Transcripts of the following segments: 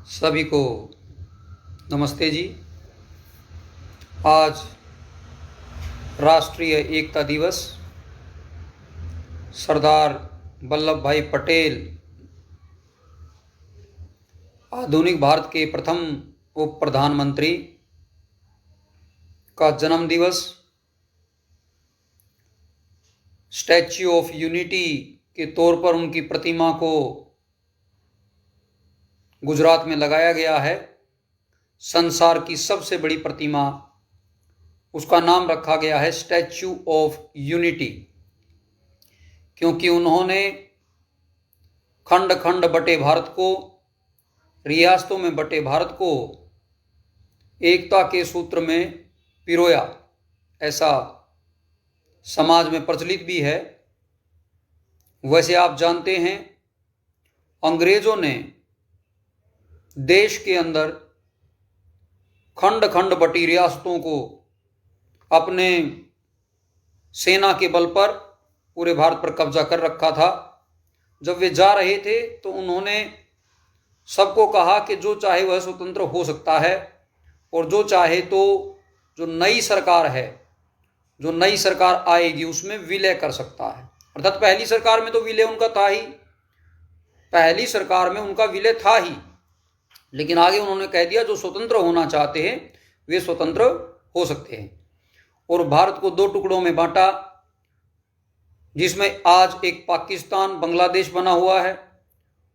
सभी को नमस्ते जी। आज राष्ट्रीय एकता दिवस। सरदार वल्लभ भाई पटेल आधुनिक भारत के प्रथम उप प्रधानमंत्री का जन्म दिवस। स्टैच्यू ऑफ यूनिटी के तौर पर उनकी प्रतिमा को गुजरात में लगाया गया है। संसार की सबसे बड़ी प्रतिमा, उसका नाम रखा गया है स्टैच्यू ऑफ यूनिटी, क्योंकि उन्होंने खंड खंड बटे भारत को, रियासतों में बटे भारत को एकता के सूत्र में पिरोया। ऐसा समाज में प्रचलित भी है। वैसे आप जानते हैं, अंग्रेजों ने देश के अंदर खंड खंड बटी रियासतों को अपने सेना के बल पर पूरे भारत पर कब्जा कर रखा था। जब वे जा रहे थे तो उन्होंने सबको कहा कि जो चाहे वह स्वतंत्र हो सकता है, और जो चाहे तो जो नई सरकार है, जो नई सरकार आएगी उसमें विलय कर सकता है। अर्थात पहली सरकार में तो विलय उनका था ही, पहली सरकार में उनका विलय था ही, लेकिन आगे उन्होंने कह दिया जो स्वतंत्र होना चाहते हैं वे स्वतंत्र हो सकते हैं। और भारत को दो टुकड़ों में बांटा, जिसमें आज एक पाकिस्तान बांग्लादेश बना हुआ है,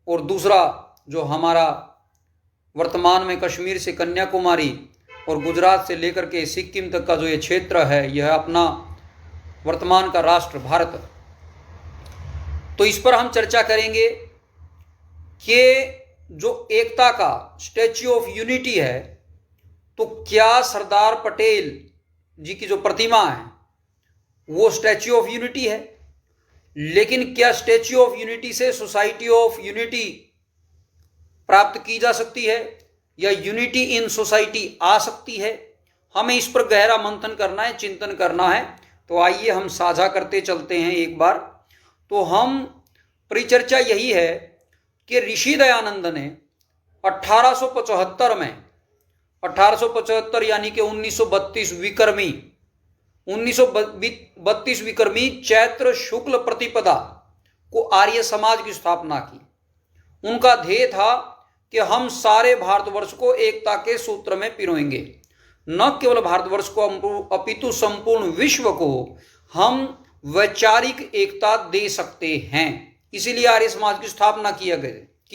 और दूसरा जो हमारा वर्तमान में कश्मीर से कन्याकुमारी और गुजरात से लेकर के सिक्किम तक का जो ये क्षेत्र है, यह अपना वर्तमान का राष्ट्र भारत। तो इस पर हम चर्चा करेंगे कि जो एकता का स्टैच्यू ऑफ यूनिटी है, तो क्या सरदार पटेल जी की जो प्रतिमा है वो स्टैच्यू ऑफ यूनिटी है? लेकिन क्या स्टैच्यू ऑफ यूनिटी से सोसाइटी ऑफ यूनिटी प्राप्त की जा सकती है, या यूनिटी इन सोसाइटी आ सकती है? हमें इस पर गहरा मंथन करना है, चिंतन करना है। तो आइए हम साझा करते चलते हैं एक बार। तो हम परिचर्चा यही है कि ऋषि दयानंद ने 1875 में, 1875 यानी कि 1932 विक्रमी चैत्र शुक्ल प्रतिपदा को आर्य समाज की स्थापना की। उनका ध्येय था कि हम सारे भारतवर्ष को एकता के सूत्र में पिरोएंगे। न केवल भारतवर्ष को अपितु संपूर्ण विश्व को हम वैचारिक एकता दे सकते हैं। इसीलिए आर्य समाज की स्थापना की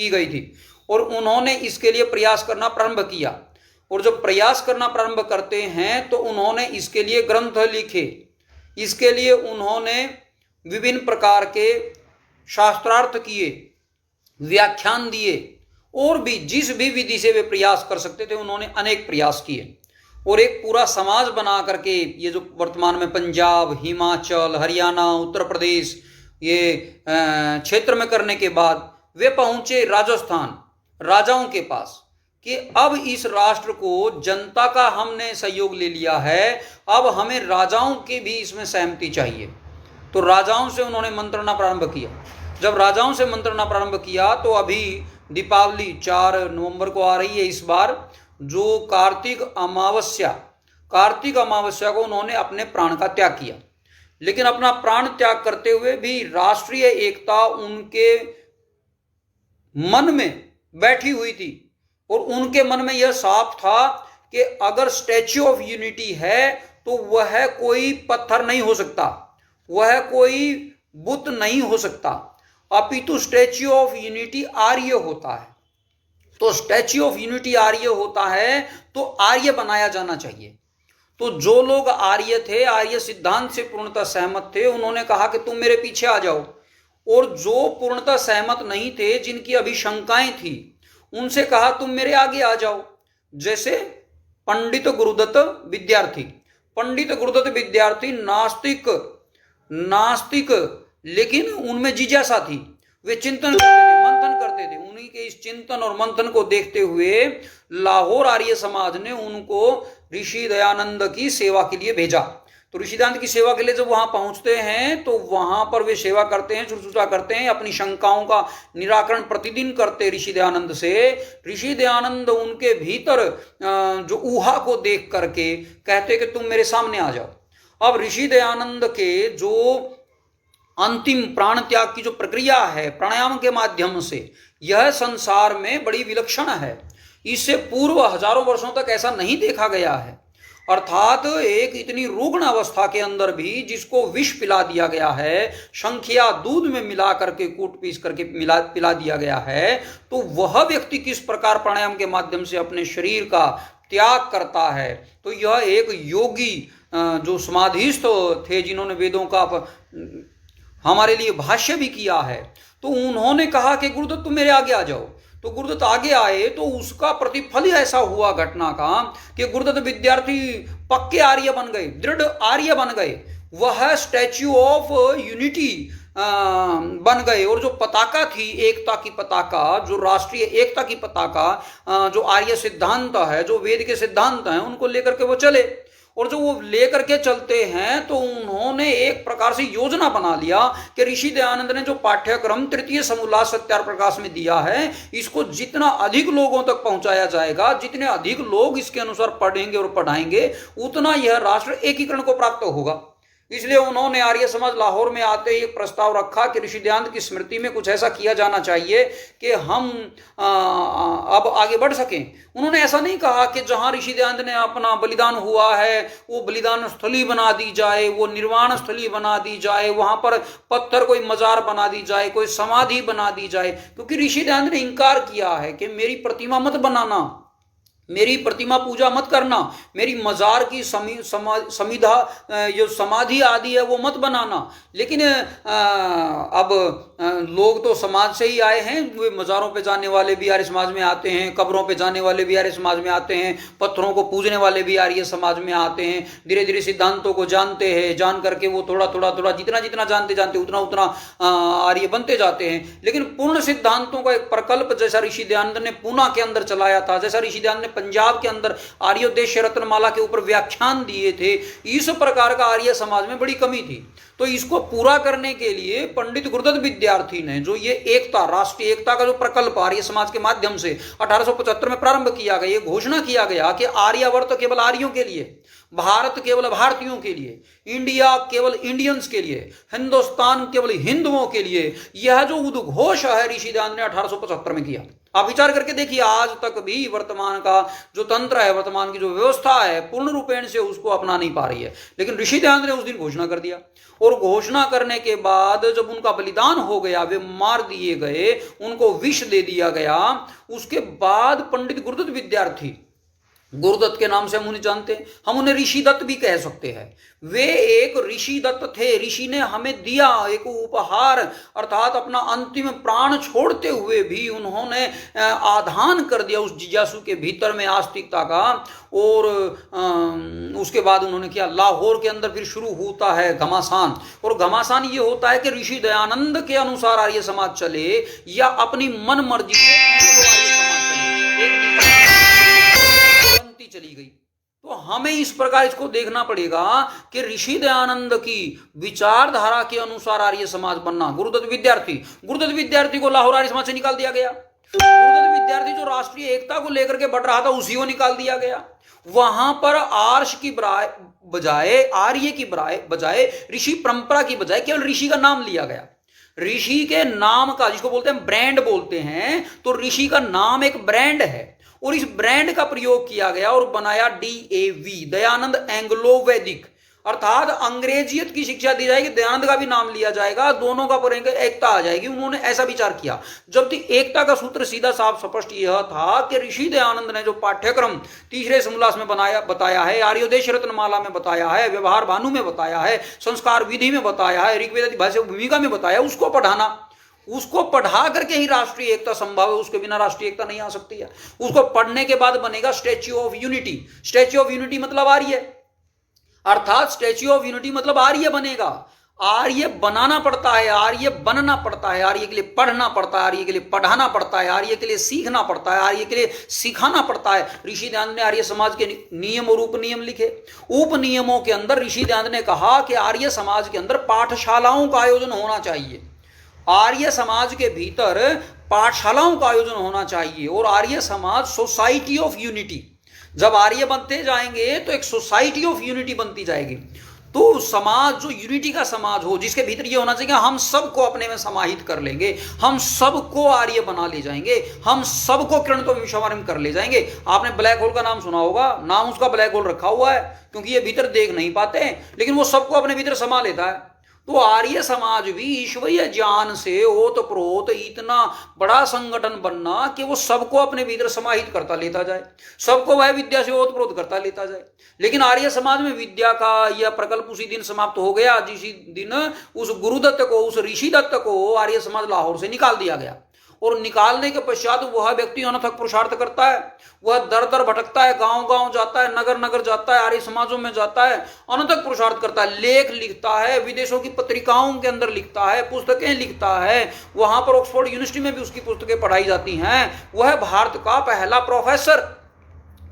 गई थी, और उन्होंने इसके लिए प्रयास करना प्रारंभ किया। और जब प्रयास करना प्रारंभ करते हैं तो उन्होंने इसके लिए ग्रंथ लिखे, इसके लिए उन्होंने विभिन्न प्रकार के शास्त्रार्थ किए, व्याख्यान दिए, और भी जिस भी विधि से वे प्रयास कर सकते थे उन्होंने अनेक प्रयास किए। और एक पूरा समाज बना करके ये जो वर्तमान में पंजाब, हिमाचल, हरियाणा, उत्तर प्रदेश ये क्षेत्र में करने के बाद वे पहुंचे राजस्थान राजाओं के पास कि अब इस राष्ट्र को जनता का हमने सहयोग ले लिया है, अब हमें राजाओं की भी इसमें सहमति चाहिए। तो राजाओं से उन्होंने मंत्रणा प्रारंभ किया। जब राजाओं से मंत्रणा प्रारंभ किया तो अभी दीपावली 4 नवंबर को आ रही है इस बार, जो कार्तिक अमावस्या को उन्होंने अपने प्राण का त्याग किया। लेकिन अपना प्राण त्याग करते हुए भी राष्ट्रीय एकता उनके मन में बैठी हुई थी, और उनके मन में यह साफ था कि अगर स्टैच्यू ऑफ यूनिटी है तो वह कोई पत्थर नहीं हो सकता, वह कोई बुत नहीं हो सकता, अपितु स्टैच्यू ऑफ यूनिटी आर्य होता है। तो स्टैच्यू ऑफ यूनिटी आर्य होता है तो आर्य बनाया जाना चाहिए। तो जो लोग आर्य थे, आर्य सिद्धांत से पूर्णतः सहमत थे, उन्होंने कहा कि तुम मेरे पीछे आ जाओ। और जो पूर्णतः सहमत नहीं थे, जिनकी अभी शंकाएं थी, उनसे कहा तुम मेरे आगे आ जाओ। जैसे पंडित गुरुदत्त विद्यार्थी नास्तिक, लेकिन उनमें जिज्ञासा थी, वे चिंतन करते थे, मंथन करते थे। उन्हीं के इस चिंतन और मंथन को देखते हुए लाहौर आर्य समाज ने उनको ऋषि दयानंद की सेवा के लिए भेजा, तो ऋषि दयानंद की सेवा के लिए जब वहां पहुंचते हैं तो वहां पर वे सेवा करते हैं, शुश्रूषा करते हैं, अपनी शंकाओं का निराकरण प्रतिदिन करते ऋषि दयानंद से। ऋषि दयानंद उनके भीतर जो ऊहा को देख करके कहते कि तुम मेरे सामने आ जाओ। अब ऋषि दयानंद के जो अंतिम प्राण त्याग की जो प्रक्रिया है प्राणायाम के माध्यम से, यह संसार में बड़ी विलक्षण है। इससे पूर्व हजारों वर्षों तक ऐसा नहीं देखा गया है। अर्थात एक इतनी रुग्ण अवस्था के अंदर भी जिसको विष पिला दिया गया है, शंखिया दूध में मिला करके कूट पीस करके पिला दिया गया है, तो वह व्यक्ति किस प्रकार प्राणायाम के माध्यम से अपने शरीर का त्याग करता है। तो यह एक योगी जो समाधिस्थ थे, जिन्होंने वेदों का हमारे लिए भाष्य भी किया है, तो उन्होंने कहा कि गुरुदत्त तुम मेरे आगे आ जाओ। तो गुरुदत्त आगे आए तो उसका प्रतिफल ही ऐसा हुआ घटना का कि गुरुदत्त विद्यार्थी पक्के आर्य बन गए, दृढ़ आर्य बन गए। वह स्टैच्यू ऑफ यूनिटी बन गए। और जो पताका थी, एकता की पताका, जो राष्ट्रीय एकता की पताका, जो आर्य सिद्धांत है, जो वेद के सिद्धांत हैं, उनको लेकर के वो चले। और जो वो लेकर के चलते हैं तो उन्होंने एक प्रकार से योजना बना लिया कि ऋषि दयानंद ने जो पाठ्यक्रम तृतीय समोल्लास सत्यार्थ प्रकाश में दिया है, इसको जितना अधिक लोगों तक पहुंचाया जाएगा, जितने अधिक लोग इसके अनुसार पढ़ेंगे और पढ़ाएंगे, उतना यह राष्ट्र एकीकरण को प्राप्त होगा। इसलिए उन्होंने आर्य समाज लाहौर में आते ही एक प्रस्ताव रखा कि ऋषि दयानंद की स्मृति में कुछ ऐसा किया जाना चाहिए कि हम अब आगे बढ़ सकें। उन्होंने ऐसा नहीं कहा कि जहां ऋषि दयानंद ने अपना बलिदान हुआ है वो बलिदान स्थली बना दी जाए, वो निर्वाण स्थली बना दी जाए, वहां पर पत्थर कोई मजार बना दी जाए, कोई समाधि बना दी जाए। क्योंकि ऋषि दयानंद ने इंकार किया है कि मेरी प्रतिमा मत बनाना, मेरी प्रतिमा पूजा मत करना, मेरी मजार की समिधा जो समाधि आदि है वो मत बनाना। लेकिन अब लोग तो समाज से ही आए हैं, वे मजारों पे जाने वाले भी आर्य समाज में आते हैं, कब्रों पे जाने वाले भी आर्य समाज में आते हैं, पत्थरों को पूजने वाले भी आर्य समाज में आते हैं। धीरे धीरे सिद्धांतों को जानते हैं, जान करके वो थोड़ा थोड़ा थोड़ा जितना जितना जानते जानते उतना उतना आर्य बनते जाते हैं। लेकिन पूर्ण सिद्धांतों का एक प्रकल्प जैसा ऋषि दयानंद ने पूना के अंदर चलाया था, जैसा ऋषि दयानंद ने पंजाब के अंदर आर्योदेश्य रत्नमाला के ऊपर व्याख्यान दिए थे, इस प्रकार का आर्य समाज में बड़ी कमी थी। तो इसको पूरा करने के लिए पंडित गुरुदत्त विद्यार्थी ने जो ये एकता, राष्ट्रीय एकता का जो प्रकल्प आर्य समाज के माध्यम से 1875 में प्रारंभ किया गया, ये घोषणा किया गया कि आर्यावर्त केवल आर्यों के लिए, भारत केवल भारतीयों के लिए, इंडिया केवल इंडियंस के लिए, हिंदुस्तान केवल हिंदुओं के लिए, यह जो उद्घोष है ऋषि दयानंद ने 1875 में किया। आप विचार करके देखिए, आज तक भी वर्तमान का जो तंत्र है, वर्तमान की जो व्यवस्था है, पूर्ण रूपेण से उसको अपना नहीं पा रही है। लेकिन ऋषि दयानंद ने उस दिन घोषणा कर दिया, और घोषणा करने के बाद जब उनका बलिदान हो गया, वे मार दिए गए, उनको विष दे दिया गया, उसके बाद पंडित गुरुदत्त विद्यार्थी, गुरुदत्त के नाम से हम उन्हें जानते हैं, हम उन्हें ऋषि दत्त भी कह सकते हैं, वे एक ऋषि दत्त थे। ऋषि ने हमें दिया एक उपहार, अर्थात अपना अंतिम प्राण छोड़ते हुए भी उन्होंने आधान कर दिया उस जिज्ञासु के भीतर में आस्तिकता का। और उसके बाद उन्होंने किया, लाहौर के अंदर फिर शुरू होता है घमासान। और घमासान ये होता है कि ऋषि दयानंद के अनुसार आर्य समाज चले या अपनी मन मर्जी से आर्य समाज चले, चली गई। तो हमें इस प्रकार इसको देखना पड़ेगा कि ऋषि दयानंद की विचारधारा के अनुसार आर्य समाज बनना। गुरुदत्त विद्यार्थी को लाहौर आर्य समाज से निकाल दिया गया। गुरुदत्त विद्यार्थी जो राष्ट्रीय एकता को लेकर के बढ़ रहा था, उसी को निकाल दिया गया। वहां पर आर्ष की बजाय, आर्य की बजाय, ऋषि परंपरा की बजाय केवल ऋषि का नाम लिया गया। ऋषि के नाम का, जिसको बोलते हैं ब्रांड बोलते हैं, तो ऋषि का नाम एक ब्रांड है, और इस ब्रांड का प्रयोग किया गया और बनाया DAV, दयानंद एंग्लो वैदिक। अर्थात अंग्रेजियत की शिक्षा दी जाएगी, दयानंद का भी नाम लिया जाएगा, दोनों का एकता आ जाएगी। उन्होंने ऐसा विचार किया। जबकि एकता का सूत्र सीधा साफ स्पष्ट यह था कि ऋषि दयानंद ने जो पाठ्यक्रम तीसरे समोल्लास में बताया है, आर्योदेश रत्नमाला में बताया है, व्यवहार भानु में बताया है, संस्कार विधि में बताया है, ऋग्वेद भाष्य भूमिका में बताया, उसको पढ़ाना, उसको पढ़ा करके ही राष्ट्रीय एकता संभव है। उसके बिना राष्ट्रीय एकता नहीं आ सकती है। उसको पढ़ने के बाद बनेगा statue of unity. Statue of unity मतलब आर्य, अर्थात स्टैच्यू ऑफ यूनिटी मतलब आर्य बनेगा। आर्य बनाना पड़ता है, आर्य बनना पड़ता है, आर्य के लिए पढ़ना पड़ता है, आर्य के लिए पढ़ाना पड़ता है, आर्य के लिए सीखना पड़ता है, आर्य के लिए सिखाना पड़ता है। ऋषि दयानंद ने आर्य समाज के नियम और उपनियम लिखे। उपनियमों के अंदर ऋषि दयानंद ने कहा कि आर्य समाज के अंदर पाठशालाओं का आयोजन होना चाहिए, आर्य समाज के भीतर पाठशालाओं का आयोजन होना चाहिए। और Arya Samaj society of unity, जब आर्य बनते जाएंगे तो एक सोसाइटी ऑफ यूनिटी बनती जाएगी। तो समाज जो यूनिटी का समाज हो, जिसके भीतर ये होना चाहिए हम सबको अपने में समाहित कर लेंगे, हम सबको आर्य बना ले जाएंगे, हम सबको किरण तो विश्वमार्ग कर ले जाएंगे। आपने ब्लैक होल का नाम सुना होगा, नाम उसका ब्लैक होल रखा हुआ है क्योंकि ये भीतर देख नहीं पाते हैं, लेकिन वो सबको अपने भीतर समा लेता है। तो आर्य समाज भी ईश्वरीय ज्ञान से ओतप्रोत इतना बड़ा संगठन बनना कि वो सबको अपने भीतर समाहित करता लेता जाए, सबको वह विद्या से ओतप्रोत करता लेता जाए। लेकिन आर्य समाज में विद्या का यह प्रकल्प उसी दिन समाप्त हो गया जिस दिन उस गुरुदत्त को, उस ऋषि दत्त को आर्य समाज लाहौर से निकाल दिया गया। और निकालने के पश्चात वह व्यक्ति अनथक पुरुषार्थ करता है, वह दर दर भटकता है, गांव गांव जाता है, नगर नगर जाता है, आर्य समाजों में जाता है, अनथक पुरुषार्थ करता है, लेख लिखता है, विदेशों की पत्रिकाओं के अंदर लिखता है, पुस्तकें लिखता है। वहां पर ऑक्सफोर्ड यूनिवर्सिटी में भी उसकी पुस्तकें पढ़ाई जाती हैं। वह भारत का पहला प्रोफेसर,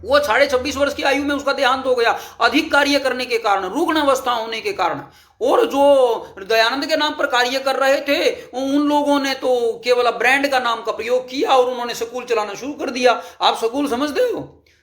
वो 26.5 वर्ष की आयु में उसका देहांत हो गया, अधिक कार्य करने के कारण, रुग्ण अवस्था होने के कारण। और जो दयानंद के नाम पर कार्य कर रहे थे उन लोगों ने तो केवल ब्रांड का नाम का प्रयोग किया और उन्होंने स्कूल चलाना शुरू कर दिया। आप स्कूल समझते हो,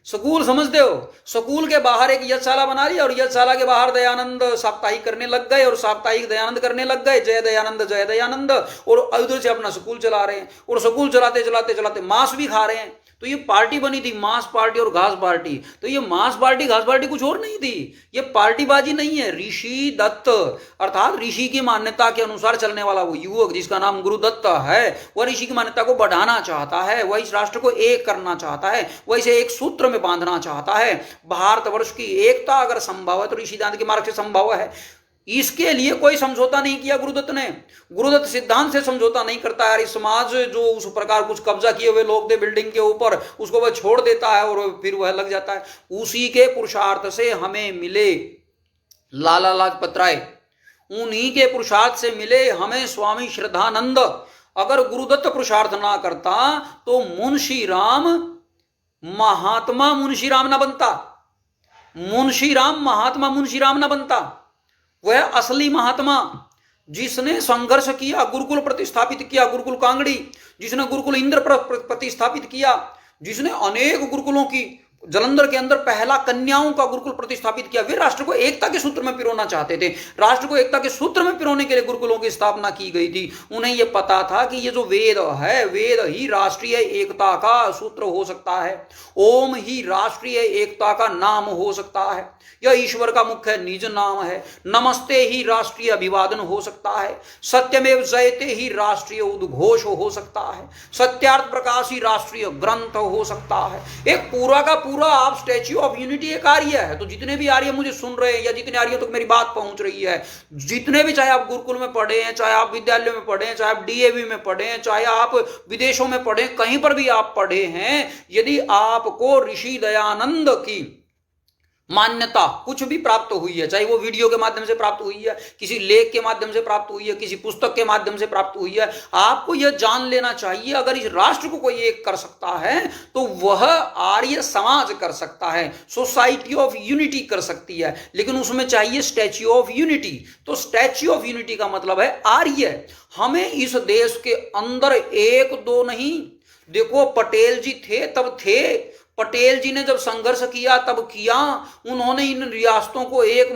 स्कूल समझते हो, स्कूल के बाहर एक यज्ञशाला बना लिया और यज्ञशाला के बाहर दयानंद साप्ताहिक करने लग गए और साप्ताहिक दयानंद करने लग गए, जय दयानंद जय दयानंद, और उधर से अपना स्कूल चला रहे हैं। और स्कूल चलाते चलाते चलाते मांस भी खा रहे हैं। तो ये पार्टी बनी थी, मांस पार्टी और घास पार्टी। तो ये मांस पार्टी घास पार्टी कुछ और नहीं थी, ये पार्टीबाजी नहीं है। ऋषि दत्त अर्थात ऋषि की मान्यता के अनुसार चलने वाला वो युवक जिसका नाम गुरुदत्त है, वह ऋषि की मान्यता को बढ़ाना चाहता है, वह इस राष्ट्र को एक करना चाहता है, वह इसे एक सूत्र में बांधना चाहता है। भारतवर्ष की एकता अगर संभव है तो ऋषि दयानंद के मार्ग से संभव है। इसके लिए कोई समझौता नहीं किया गुरुदत्त ने। गुरुदत्त सिद्धांत से समझौता नहीं करता है। समाज जो उस प्रकार कुछ कब्जा किए हुए लोग थे बिल्डिंग के ऊपर, उसको वह छोड़ देता है और फिर वह लग जाता है। उसी के पुरुषार्थ से हमें मिले लाला लाजपत राय, उन्हीं के पुरुषार्थ से मिले हमें स्वामी श्रद्धानंद। अगर गुरुदत्त पुरुषार्थ ना करता तो मुंशी राम महात्मा मुंशी राम ना बनता, मुंशी राम महात्मा मुंशी राम ना बनता। वह असली महात्मा जिसने संघर्ष किया, गुरुकुल प्रतिस्थापित किया, गुरुकुल कांगड़ी, जिसने गुरुकुल इंद्र प्रतिस्थापित किया, जिसने अनेक गुरुकुलों की जलंधर के अंदर पहला कन्याओं का गुरुकुल प्रतिस्थापित किया, वे राष्ट्र को एकता के सूत्र में पिरोना चाहते थे। राष्ट्र को एकता के सूत्र में पिरोने के लिए गुरुकुलों की स्थापना की गई थी। उन्हें यह पता था कि ये जो वेद है, वेद ही राष्ट्रीय एकता का सूत्र हो सकता है, ओम ही राष्ट्रीय एकता का नाम हो सकता है, यह ईश्वर का मुख्य निज नाम है, नमस्ते ही राष्ट्रीय अभिवादन हो सकता है, सत्यमेव जयते ही राष्ट्रीय उद्घोष हो सकता है, सत्यार्थ प्रकाश ही राष्ट्रीय ग्रंथ हो सकता है। एक पूरा का पूरा आप स्टैच्यू ऑफ यूनिटी एक आर्य है। तो जितने भी आर्य मुझे सुन रहे हैं या जितने आर्यों तक मेरी बात पहुंच रही है, जितने भी, चाहे आप गुरुकुल में पढ़े हैं, चाहे आप विद्यालयों में पढ़े हैं, चाहे आप डीएवी में पढ़े हैं, चाहे आप विदेशों में पढ़े, कहीं पर भी आप पढ़े हैं, यदि आपको ऋषि दयानंद की मान्यता कुछ भी प्राप्त हुई है, चाहे वो वीडियो के माध्यम से प्राप्त हुई है, किसी लेख के माध्यम से प्राप्त हुई है, किसी पुस्तक के माध्यम से प्राप्त हुई है, आपको यह जान लेना चाहिए अगर इस राष्ट्र को कोई एक कर सकता है तो वह आर्य समाज कर सकता है, सोसाइटी ऑफ यूनिटी कर सकती है, लेकिन उसमें चाहिए स्टैच्यू ऑफ यूनिटी। तो स्टैच्यू ऑफ यूनिटी का मतलब है आर्य। हमें इस देश के अंदर एक दो नहीं, देखो पटेल जी थे तब थे, पटेल जी ने जब संघर्ष किया तब किया, उन्होंने इन रियासतों को एक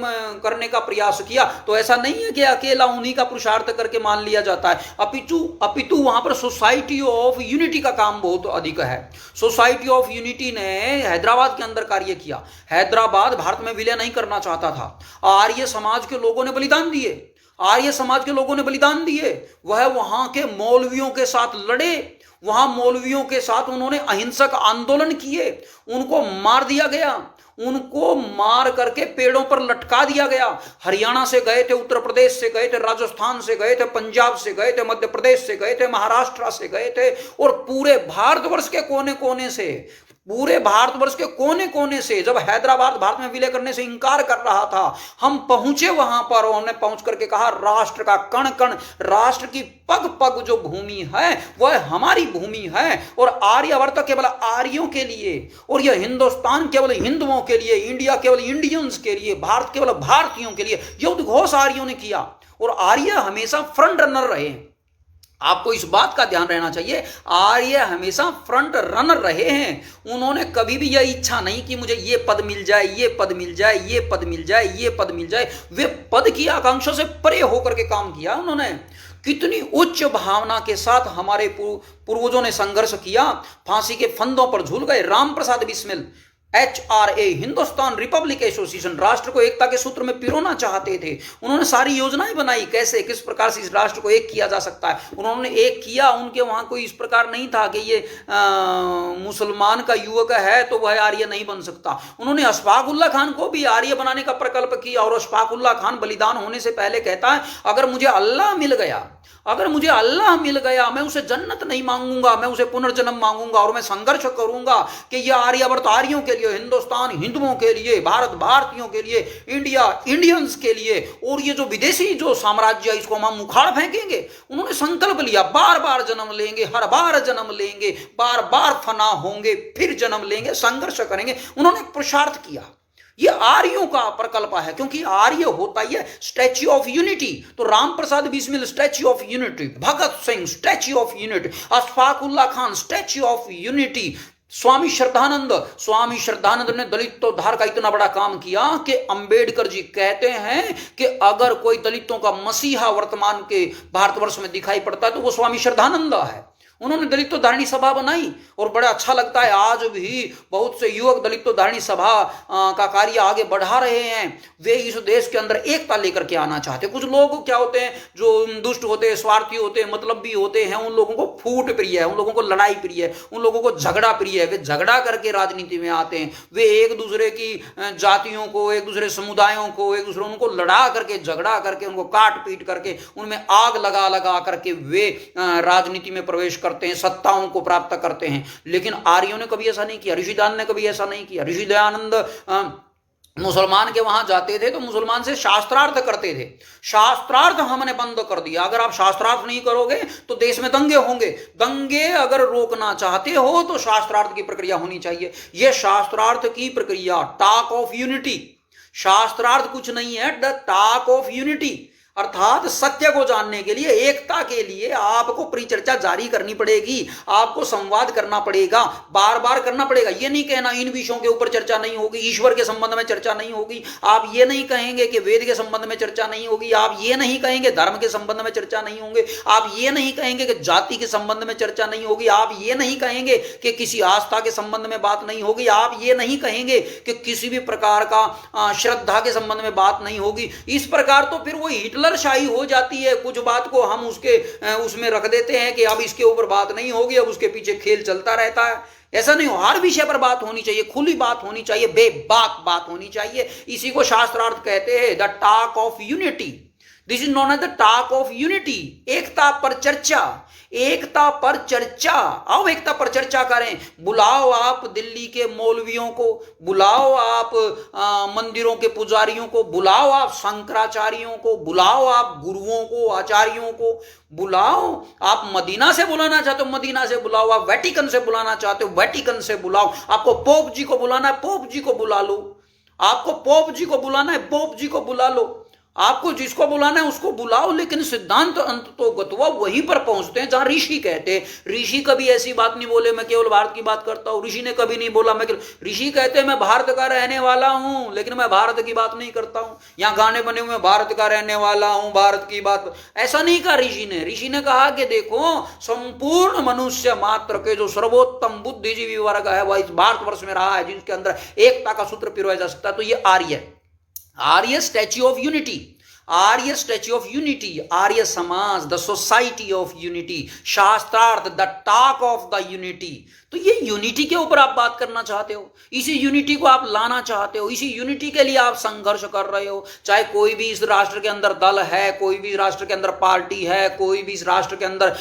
करने का प्रयास किया। तो ऐसा नहीं है कि अकेला उन्हीं का पुरुषार्थ करके मान लिया जाता है, अपितु वहां पर सोसाइटी ऑफ यूनिटी का काम बहुत अधिक है। सोसाइटी ऑफ यूनिटी ने हैदराबाद के अंदर कार्य किया। हैदराबाद भारत में विलय नहीं करना चाहता था, आर्य समाज के लोगों ने बलिदान दिए, आर्य समाज के लोगों ने बलिदान दिए। वह वहां के मौलवियों के साथ लड़े, वहां मौलवियों के साथ उन्होंने अहिंसक आंदोलन किए, उनको मार दिया गया, उनको मार करके पेड़ों पर लटका दिया गया। हरियाणा से गए थे, उत्तर प्रदेश से गए थे, राजस्थान से गए थे, पंजाब से गए थे, मध्य प्रदेश से गए थे, महाराष्ट्र से गए थे, और पूरे भारतवर्ष के कोने कोने से पूरे भारतवर्ष के कोने कोने से, जब हैदराबाद भारत में विलय करने से इनकार कर रहा था, हम पहुंचे वहां पर और उन्होंने पहुंच करके कहा राष्ट्र का कण कण, राष्ट्र की पग पग जो भूमि है वह हमारी भूमि है, और आर्यावर्त केवल आर्यों के लिए, और यह हिंदुस्तान केवल हिंदुओं के लिए, इंडिया केवल इंडियंस के लिए, भारत केवल भारतीयों के लिए, यह उद्घोष आर्यों ने किया। और आर्य हमेशा फ्रंट रनर रहे। आपको इस बात का ध्यान रहना चाहिए, आर्य हमेशा फ्रंट रनर रहे हैं। उन्होंने कभी भी यह इच्छा नहीं कि मुझे ये पद मिल जाए, ये पद मिल जाए, ये पद मिल जाए, ये पद मिल जाए। वे पद की आकांक्षा से परे होकर के काम किया उन्होंने। कितनी उच्च भावना के साथ हमारे पूर्वजों ने संघर्ष किया, फांसी के फंदों पर झूल गए। Ram Prasad Bismil HRA, Hindustan republic association, राष्ट्र को एकता के सूत्र में पिरोना चाहते थे। उन्होंने सारी योजनाएं बनाई, कैसे किस प्रकार से इस राष्ट्र को एक किया जा सकता है। उन्होंने एक किया। उनके वहां कोई इस प्रकार नहीं था कि ये मुसलमान का युवक है तो वह आर्य नहीं बन सकता। उन्होंने अशफाक उल्लाह खान को भी आर्य बनाने का प्रकल्प किया, और अशफाक उल्लाह खान बलिदान होने से पहले कहता है, अगर मुझे अल्लाह मिल गया, अगर मुझे अल्लाह मिल गया, मैं उसे जन्नत नहीं मांगूंगा, मैं उसे पुनर्जन्म मांगूंगा, और मैं संघर्ष करूंगा कि यह आर्यावर्त आर्यों के लिए, हिंदुस्तान हिंदुओं के लिए, भारत भारतीयों के लिए, इंडिया इंडियंस के लिए, और ये जो विदेशी जो साम्राज्य है इसको हम उखाड़ फेंकेंगे। उन्होंने संकल्प लिया, बार बार जन्म लेंगे, हर बार जन्म लेंगे, बार बार फना होंगे, फिर जन्म लेंगे, संघर्ष करेंगे। उन्होंने पुरुषार्थ किया। ये आर्यों का प्रकल्प है, क्योंकि आर्य होता ही है स्टैच्यू ऑफ यूनिटी। तो Ram Prasad Bismil statue of unity, Bhagat Singh statue of unity, Ashfaq Ullah Khan statue of unity, Swami Shraddhanand ने दलितोद्धार का इतना बड़ा काम किया कि अंबेडकर जी कहते हैं कि अगर कोई दलितों का मसीहा वर्तमान के भारतवर्ष में दिखाई पड़ता है तो वो स्वामी श्रद्धानंद है। उन्होंने दलितोद्धारणी सभा बनाई, और बड़ा अच्छा लगता है आज भी बहुत से युवक दलितोद्धारणी सभा का कार्य आगे बढ़ा रहे हैं। वे इस देश के अंदर एकता लेकर के आना चाहते हैं। कुछ लोग क्या होते हैं जो दुष्ट होते हैं, स्वार्थी होते हैं, मतलब भी होते हैं, उन लोगों को फूट प्रिय है, उन लोगों को लड़ाई प्रिय है, उन लोगों को झगड़ा प्रिय है। वे झगड़ा करके राजनीति में आते हैं। वे एक दूसरे की जातियों को, एक दूसरे समुदायों को, एक दूसरे उनको लड़ा करके, झगड़ा करके, उनको काट पीट करके, उनमें आग लगा लगा करके वे राजनीति में प्रवेश करते हैं, सत्ताओं को प्राप्त करते हैं। लेकिन आर्यों ने कभी ऐसा नहीं किया, ऋषि दयानंद ने कभी ऐसा नहीं किया। ऋषि दयानंद मुसलमान के वहां जाते थे तो मुसलमान से शास्त्रार्थ करते थे। शास्त्रार्थ हमने बंद कर दिया। अगर आप शास्त्रार्थ नहीं करोगे तो देश में दंगे होंगे। दंगे अगर रोकना चाहते हो तो शास्त्रार्थ की प्रक्रिया होनी चाहिए। यह शास्त्रार्थ की प्रक्रिया, टॉक ऑफ यूनिटी, शास्त्रार्थ कुछ नहीं है, द टॉक ऑफ यूनिटी, अर्थात सत्य को जानने के लिए, एकता के लिए आपको परिचर्चा जारी करनी पड़ेगी, आपको संवाद करना पड़ेगा, बार बार करना पड़ेगा। ये नहीं कहना इन विषयों के ऊपर चर्चा नहीं होगी, ईश्वर के संबंध में चर्चा नहीं होगी, आप ये नहीं कहेंगे कि वेद के संबंध में चर्चा नहीं होगी, आप ये नहीं कहेंगे धर्म के संबंध में चर्चा नहीं होंगे, आप ये नहीं कहेंगे कि जाति के संबंध में चर्चा नहीं होगी, आप ये नहीं कहेंगे कि किसी आस्था के संबंध में बात नहीं होगी, आप ये नहीं कहेंगे कि किसी भी प्रकार का श्रद्धा के संबंध में बात नहीं होगी। इस प्रकार तो फिर वो हिटलर शाही हो जाती है। कुछ बात को हम उसमें रख देते हैं कि अब इसके ऊपर बात नहीं होगी, अब उसके पीछे खेल चलता रहता है। ऐसा नहीं हो, हर विषय पर बात होनी चाहिए, खुली बात होनी चाहिए, बेबाक बात होनी चाहिए। इसी को शास्त्रार्थ कहते हैं, the talk of unity. This is known as the talk of unity. एकता पर चर्चा, एकता पर चर्चा। आओ एकता पर चर्चा करें। बुलाओ आप दिल्ली के मौलवियों को, बुलाओ आप मंदिरों के पुजारियों को, बुलाओ आप शंकराचार्यों को, बुलाओ आप गुरुओं को, आचार्यों को, बुलाओ। आप मदीना से बुलाना चाहते हो मदीना से बुलाओ, आप वेटिकन से बुलाना चाहते हो वेटिकन से बुलाओ, आपको पोप जी को बुलाना है पोप जी को बुला लो, आपको पोप जी को बुलाना है पोप जी को बुला लो, आपको जिसको बुलाना है उसको बुलाओ। लेकिन सिद्धांत अंत तो गतवा वहीं पर पहुंचते हैं जहां ऋषि कहते हैं। ऋषि कभी ऐसी बात नहीं बोले मैं केवल भारत की बात करता हूं, ऋषि ने कभी नहीं बोला मैं ऋषि कहते हैं मैं भारत का रहने वाला हूं, लेकिन मैं भारत की बात नहीं करता हूं। यहां गाने बने हुए भारत का रहने वाला हूं, भारत की बात, ऐसा नहीं कहा ऋषि ने। ऋषि ने कहा कि देखो संपूर्ण मनुष्य मात्र के जो सर्वोत्तम बुद्धिजीवी वर्ग है वह इस भारतवर्ष में रहा है, जिसके अंदर एकता का सूत्र पिरोया जा सकता है, तो ये आर्य है। Arya statue of unity. Arya statue of unity, Arya Samaj, the society of unity, shastrarth, the talk of the unity. तो ये यूनिटी के ऊपर आप बात करना चाहते हो, इसी यूनिटी को आप लाना चाहते हो, इसी यूनिटी के लिए आप संघर्ष कर रहे हो। चाहे कोई भी इस राष्ट्र के अंदर दल है, कोई भी राष्ट्र के अंदर पार्टी है, कोई भी इस राष्ट्र के अंदर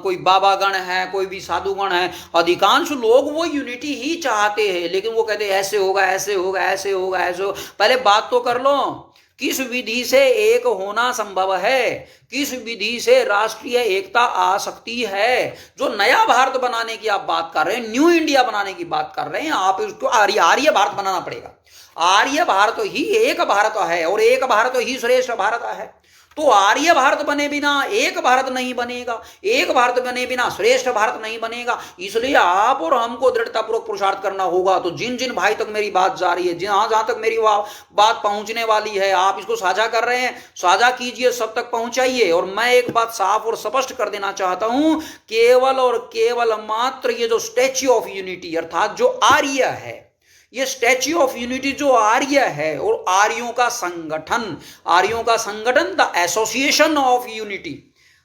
कोई बाबागण है, कोई भी साधुगण है, अधिकांश लोग वो यूनिटी ही चाहते हैं। लेकिन वो कहते हैं ऐसे होगा, ऐसे होगा, ऐसे होगा, ऐसे होगा। पहले बात तो कर लो, किस विधि से एक होना संभव है, किस विधि से राष्ट्रीय एकता आ सकती है। जो नया भारत बनाने की आप बात कर रहे हैं, न्यू इंडिया बनाने की बात कर रहे हैं, आप इसको आर्य भारत बनाना पड़ेगा। आर्य भारत ही एक भारत है और एक भारत ही श्रेष्ठ भारत है। तो आर्य भारत बने बिना एक भारत नहीं बनेगा, एक भारत बने बिना श्रेष्ठ भारत नहीं बनेगा। इसलिए आप और हमको दृढ़तापूर्वक पुरुषार्थ करना होगा। तो जिन जिन भाई तक मेरी बात जा रही है, जहां तक मेरी बात पहुंचने वाली है, आप इसको साझा कर रहे हैं, साझा कीजिए, सब तक पहुंचाइए। और मैं एक बात साफ और स्पष्ट कर देना चाहता हूं, केवल और केवल मात्र ये जो स्टैच्यू ऑफ यूनिटी अर्थात जो आर्य है, ये स्टैच्यू ऑफ यूनिटी जो आर्य है और आर्यों का संगठन, आर्यों का संगठन, द एसोसिएशन ऑफ यूनिटी,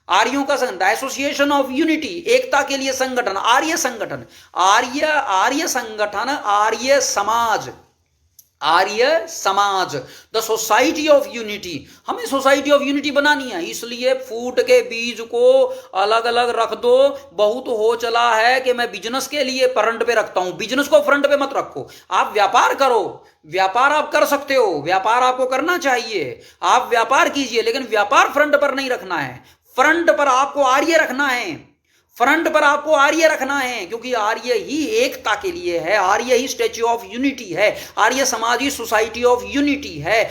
आर्यों का संगठन, द एसोसिएशन ऑफ यूनिटी, एकता के लिए संगठन, आर्य संगठन, आर्य संगठन, आर्य समाज, आर्य Samaj, the society of unity. हमें सोसाइटी ऑफ यूनिटी बनानी है। इसलिए फूट के बीज को अलग अलग रख दो। बहुत हो चला है कि मैं बिजनेस के लिए फ्रंट पे रखता हूं, बिजनेस को फ्रंट पे मत रखो। आप व्यापार करो, व्यापार आप कर सकते हो, व्यापार आपको करना चाहिए, आप व्यापार कीजिए, लेकिन व्यापार फ्रंट पर नहीं रखना है। फ्रंट पर आपको आर्य रखना है, फ्रंट पर आपको आर्य रखना है, क्योंकि आर्य ही एकता के लिए है, आर्य ही स्टैच्यू ऑफ यूनिटी है, आर्य समाज ही सोसाइटी ऑफ यूनिटी है,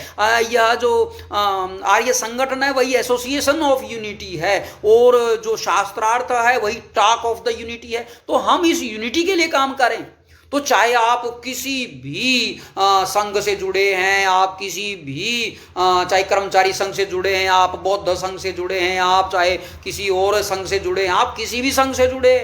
यह जो आर्य संगठन है वही एसोसिएशन ऑफ यूनिटी है, और जो शास्त्रार्थ है वही टॉक ऑफ द यूनिटी है। तो हम इस यूनिटी के लिए काम करें। तो चाहे आप किसी भी संघ से जुड़े हैं, आप किसी भी चाहे कर्मचारी संघ से जुड़े हैं, आप बौद्ध संघ से जुड़े हैं, आप चाहे किसी और संघ से जुड़े हैं, आप किसी भी संघ से जुड़े,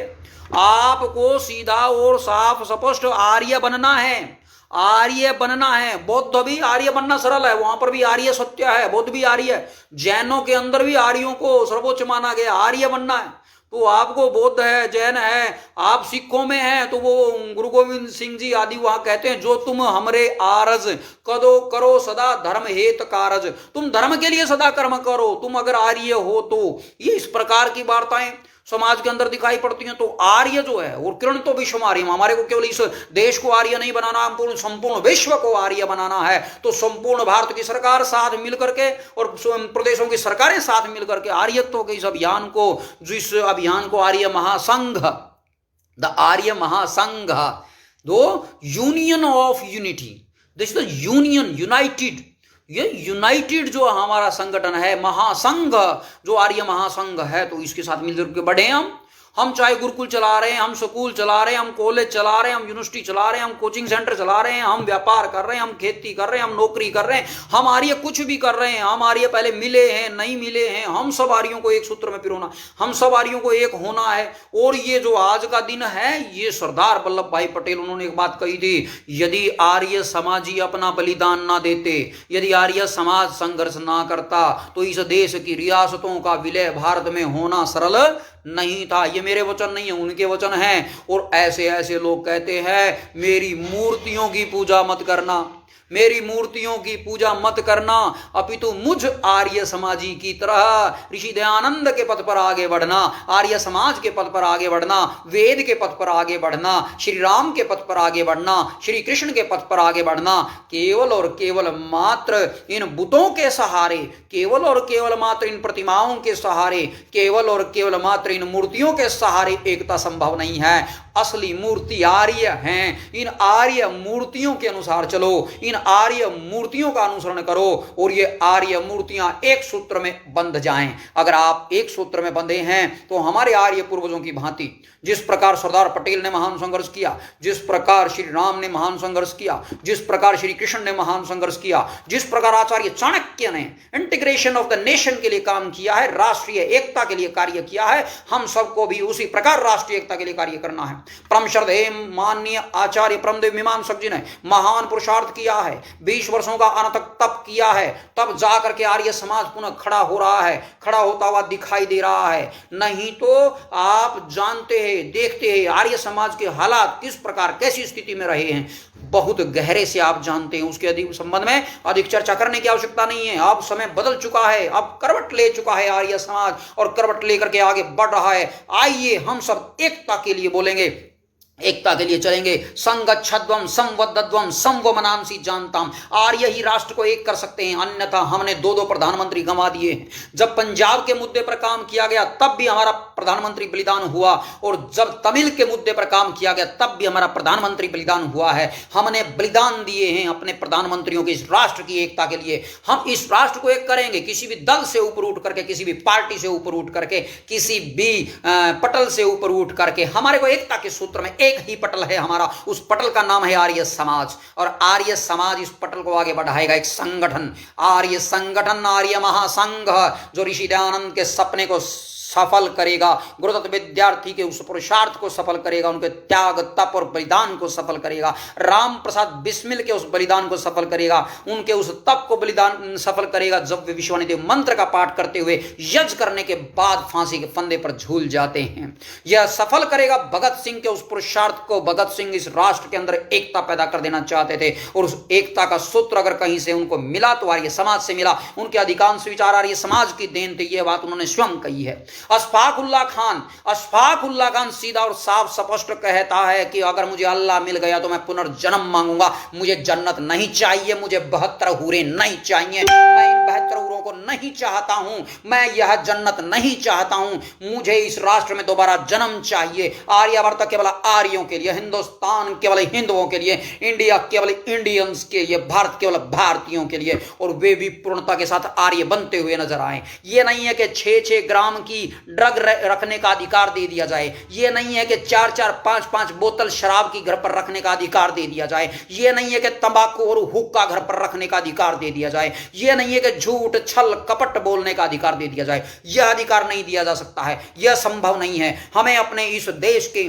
आपको सीधा और साफ स्पष्ट आर्य बनना है, आर्य बनना है। बौद्ध भी आर्य बनना सरल है, वहां पर भी आर्य सत्य है, बौद्ध भी आर्य है, जैनों के अंदर भी आर्यों को सर्वोच्च माना गया, आर्य बनना है। तो आपको बौद्ध है, जैन है, आप सिखों में हैं, तो वो गुरु गोविंद सिंह जी आदि वहां कहते हैं, जो तुम हमरे आरज करो सदा धर्म हेत कारज, तुम धर्म के लिए सदा कर्म करो, तुम अगर आर्य हो तो। ये इस प्रकार की वार्ताएं समाज के अंदर दिखाई पड़ती हैं। तो आर्य जो है, और किरण तो विश्व आर्य, हमारे को केवल इस देश को आर्य नहीं बनाना, हम संपूर्ण विश्व को आर्य बनाना है। तो संपूर्ण भारत की सरकार साथ मिलकर के और प्रदेशों की सरकारें साथ मिलकर के आर्यत्व के इस अभियान को, जिस अभियान को आर्य महासंघ, द आर्य महासंघ, दो union of unity, this the union, United, ये यूनाइटेड जो हमारा संगठन है, महासंघ जो आर्य महासंघ है, तो इसके साथ मिलकर के बढ़े हम चाहे गुरुकुल चला रहे हैं, हम स्कूल चला रहे हैं, हम कॉलेज चला रहे हैं, हम यूनिवर्सिटी चला रहे हैं, हम कोचिंग सेंटर चला रहे हैं, हम व्यापार कर रहे हैं, हम खेती कर रहे हैं, हम नौकरी कर रहे हैं, हम आर्य कुछ भी कर रहे हैं, हम आर्य पहले मिले हैं नहीं मिले हैं, हम सब आर्यों को एक सूत्र में पिरोना, हम सब आर्यों को एक होना है। और ये जो आज का दिन है, ये सरदार वल्लभ भाई पटेल, उन्होंने एक बात कही थी, यदि आर्य समाजी अपना बलिदान ना देते, यदि आर्य समाज संघर्ष ना करता, तो इस देश की रियासतों का विलय भारत में होना सरल नहीं था। ये मेरे वचन नहीं है, उनके वचन हैं। और ऐसे ऐसे लोग कहते हैं, मेरी मूर्तियों की पूजा मत करना, मेरी मूर्तियों की पूजा मत करना, अपितु मुझ आर्य समाजी की तरह ऋषि दयानंद के पथ पर आगे बढ़ना, आर्य समाज के पथ पर आगे बढ़ना, वेद के पथ पर आगे बढ़ना, श्री राम के पथ पर आगे बढ़ना, श्री कृष्ण के पथ पर आगे बढ़ना। केवल और केवल मात्र इन बुतों के सहारे, केवल और केवल मात्र इन प्रतिमाओं के सहारे, केवल और केवल मात्र इन मूर्तियों के सहारे एकता संभव नहीं है। असली मूर्ति आर्य हैं। इन आर्य मूर्तियों के अनुसार चलो, इन आर्य मूर्तियों का अनुसरण करो, और ये आर्य मूर्तियां एक सूत्र में बंध जाएं। अगर आप एक सूत्र में बंधे हैं तो हमारे आर्य पूर्वजों की भांति, जिस प्रकार सरदार पटेल ने महान संघर्ष किया, जिस प्रकार श्री राम ने महान संघर्ष किया, जिस प्रकार श्री कृष्ण ने महान संघर्ष किया, जिस प्रकार आचार्य चाणक्य ने इंटीग्रेशन ऑफ द नेशन के लिए काम किया है, राष्ट्रीय एकता के लिए कार्य किया है, हम सबको भी उसी प्रकार राष्ट्रीय एकता के लिए कार्य करना है। परम श्रद्धेय माननीय आचार्य परमदेव मीमांसक जी ने महान पुरुषार्थ किया है, 20 वर्षों का अनथक तप किया है, तब जाकर के आर्य समाज पुनः खड़ा हो रहा है, खड़ा होता हुआ दिखाई दे रहा है। नहीं तो आप जानते हैं, देखते हैं आर्य समाज के हालात किस प्रकार, कैसी स्थिति में रहे हैं, बहुत गहरे से आप जानते हैं। उसके अधिक संबंध में अधिक चर्चा करने की आवश्यकता नहीं है। अब समय बदल चुका है, अब करवट ले चुका है आर्य समाज और करवट लेकर के आगे बढ़ रहा है। आइए हम सब एकता के लिए बोलेंगे, एकता के लिए चलेंगे। संगच्छध्वम संवद्धध्वम संवमनांसी जानताम। आर्य ही राष्ट्र को एक कर सकते हैं, अन्यथा हमने 2 प्रधानमंत्री गंवा दिए हैं। जब पंजाब के मुद्दे पर काम किया गया तब भी हमारा प्रधानमंत्री बलिदान हुआ, और जब तमिल के मुद्दे पर काम किया गया तब भी हमारा प्रधानमंत्री बलिदान हुआ है। हमने बलिदान दिए हैं अपने प्रधानमंत्रियों के इस राष्ट्र की एकता के लिए। हम इस राष्ट्र को एक करेंगे, किसी भी दल से ऊपर उठ करके, किसी भी पार्टी से ऊपर उठ करके, किसी भी पटल से ऊपर उठ करके। हमारे को एकता के सूत्र में एक ही पटल है हमारा, उस पटल का नाम है आर्य समाज। और आर्य समाज इस पटल को आगे बढ़ाएगा, एक संगठन, आर्य संगठन, आर्य महासंघ, जो ऋषि दयानंद के सपने को सफल करेगा, गुरुदत्त विद्यार्थी के उस पुरुषार्थ को सफल करेगा, उनके त्याग तप और बलिदान को सफल करेगा, राम प्रसाद बिस्मिल के उस बलिदान को सफल करेगा, उनके उस तप को बलिदान सफल करेगा जब वे विश्वानिदेव मंत्र का पाठ करते हुए यज्ञ करने के बाद फांसी के फंदे पर झूल जाते हैं। यह सफल करेगा भगत सिंह के उस पुरुषार्थ को। भगत सिंह इस राष्ट्र के अंदर एकता पैदा कर देना चाहते थे, और उस एकता का सूत्र अगर कहीं से उनको मिला तो आर्य समाज से मिला। उनके अधिकांश विचार आर्य समाज की देन थे, यह बात उन्होंने स्वयं कही है। अशफाक उल्लाह खान सीधा और साफ स्पष्ट कहता है कि अगर मुझे अल्लाह मिल गया तो मैं पुनर्जन्म मांगूंगा, मुझे जन्नत नहीं चाहिए, मुझे 72 हूरें नहीं चाहिए, मैं इन 72 हूरों को नहीं चाहता हूं, मैं यह जन्नत नहीं चाहता हूं, मुझे इस राष्ट्र में दोबारा जन्म चाहिए। आर्यावर्त केवल आर्यों के लिए, हिंदुस्तान केवल हिंदुओं के लिए, इंडिया केवल इंडियंस के लिए, भारत केवल भारतीयों के लिए, और वे भी पूर्णता के साथ आर्य बनते हुए नजर आए। ये नहीं है कि 6-6 ग्राम की ड्रग रखने का अधिकार दे दिया जाए, ये नहीं है कि 4-4, 5-5 बोतल शराब की घर पर रखने का अधिकार दे दिया जाए, ये नहीं है कि तंबाकू और हुक्का घर पर रखने का अधिकार दे दिया जाए, ये नहीं है कि झूठ छल कपट बोलने का अधिकार दे दिया जाए। यह अधिकार नहीं दिया जा सकता है, यह संभव नहीं है। हमें अपने इस देश के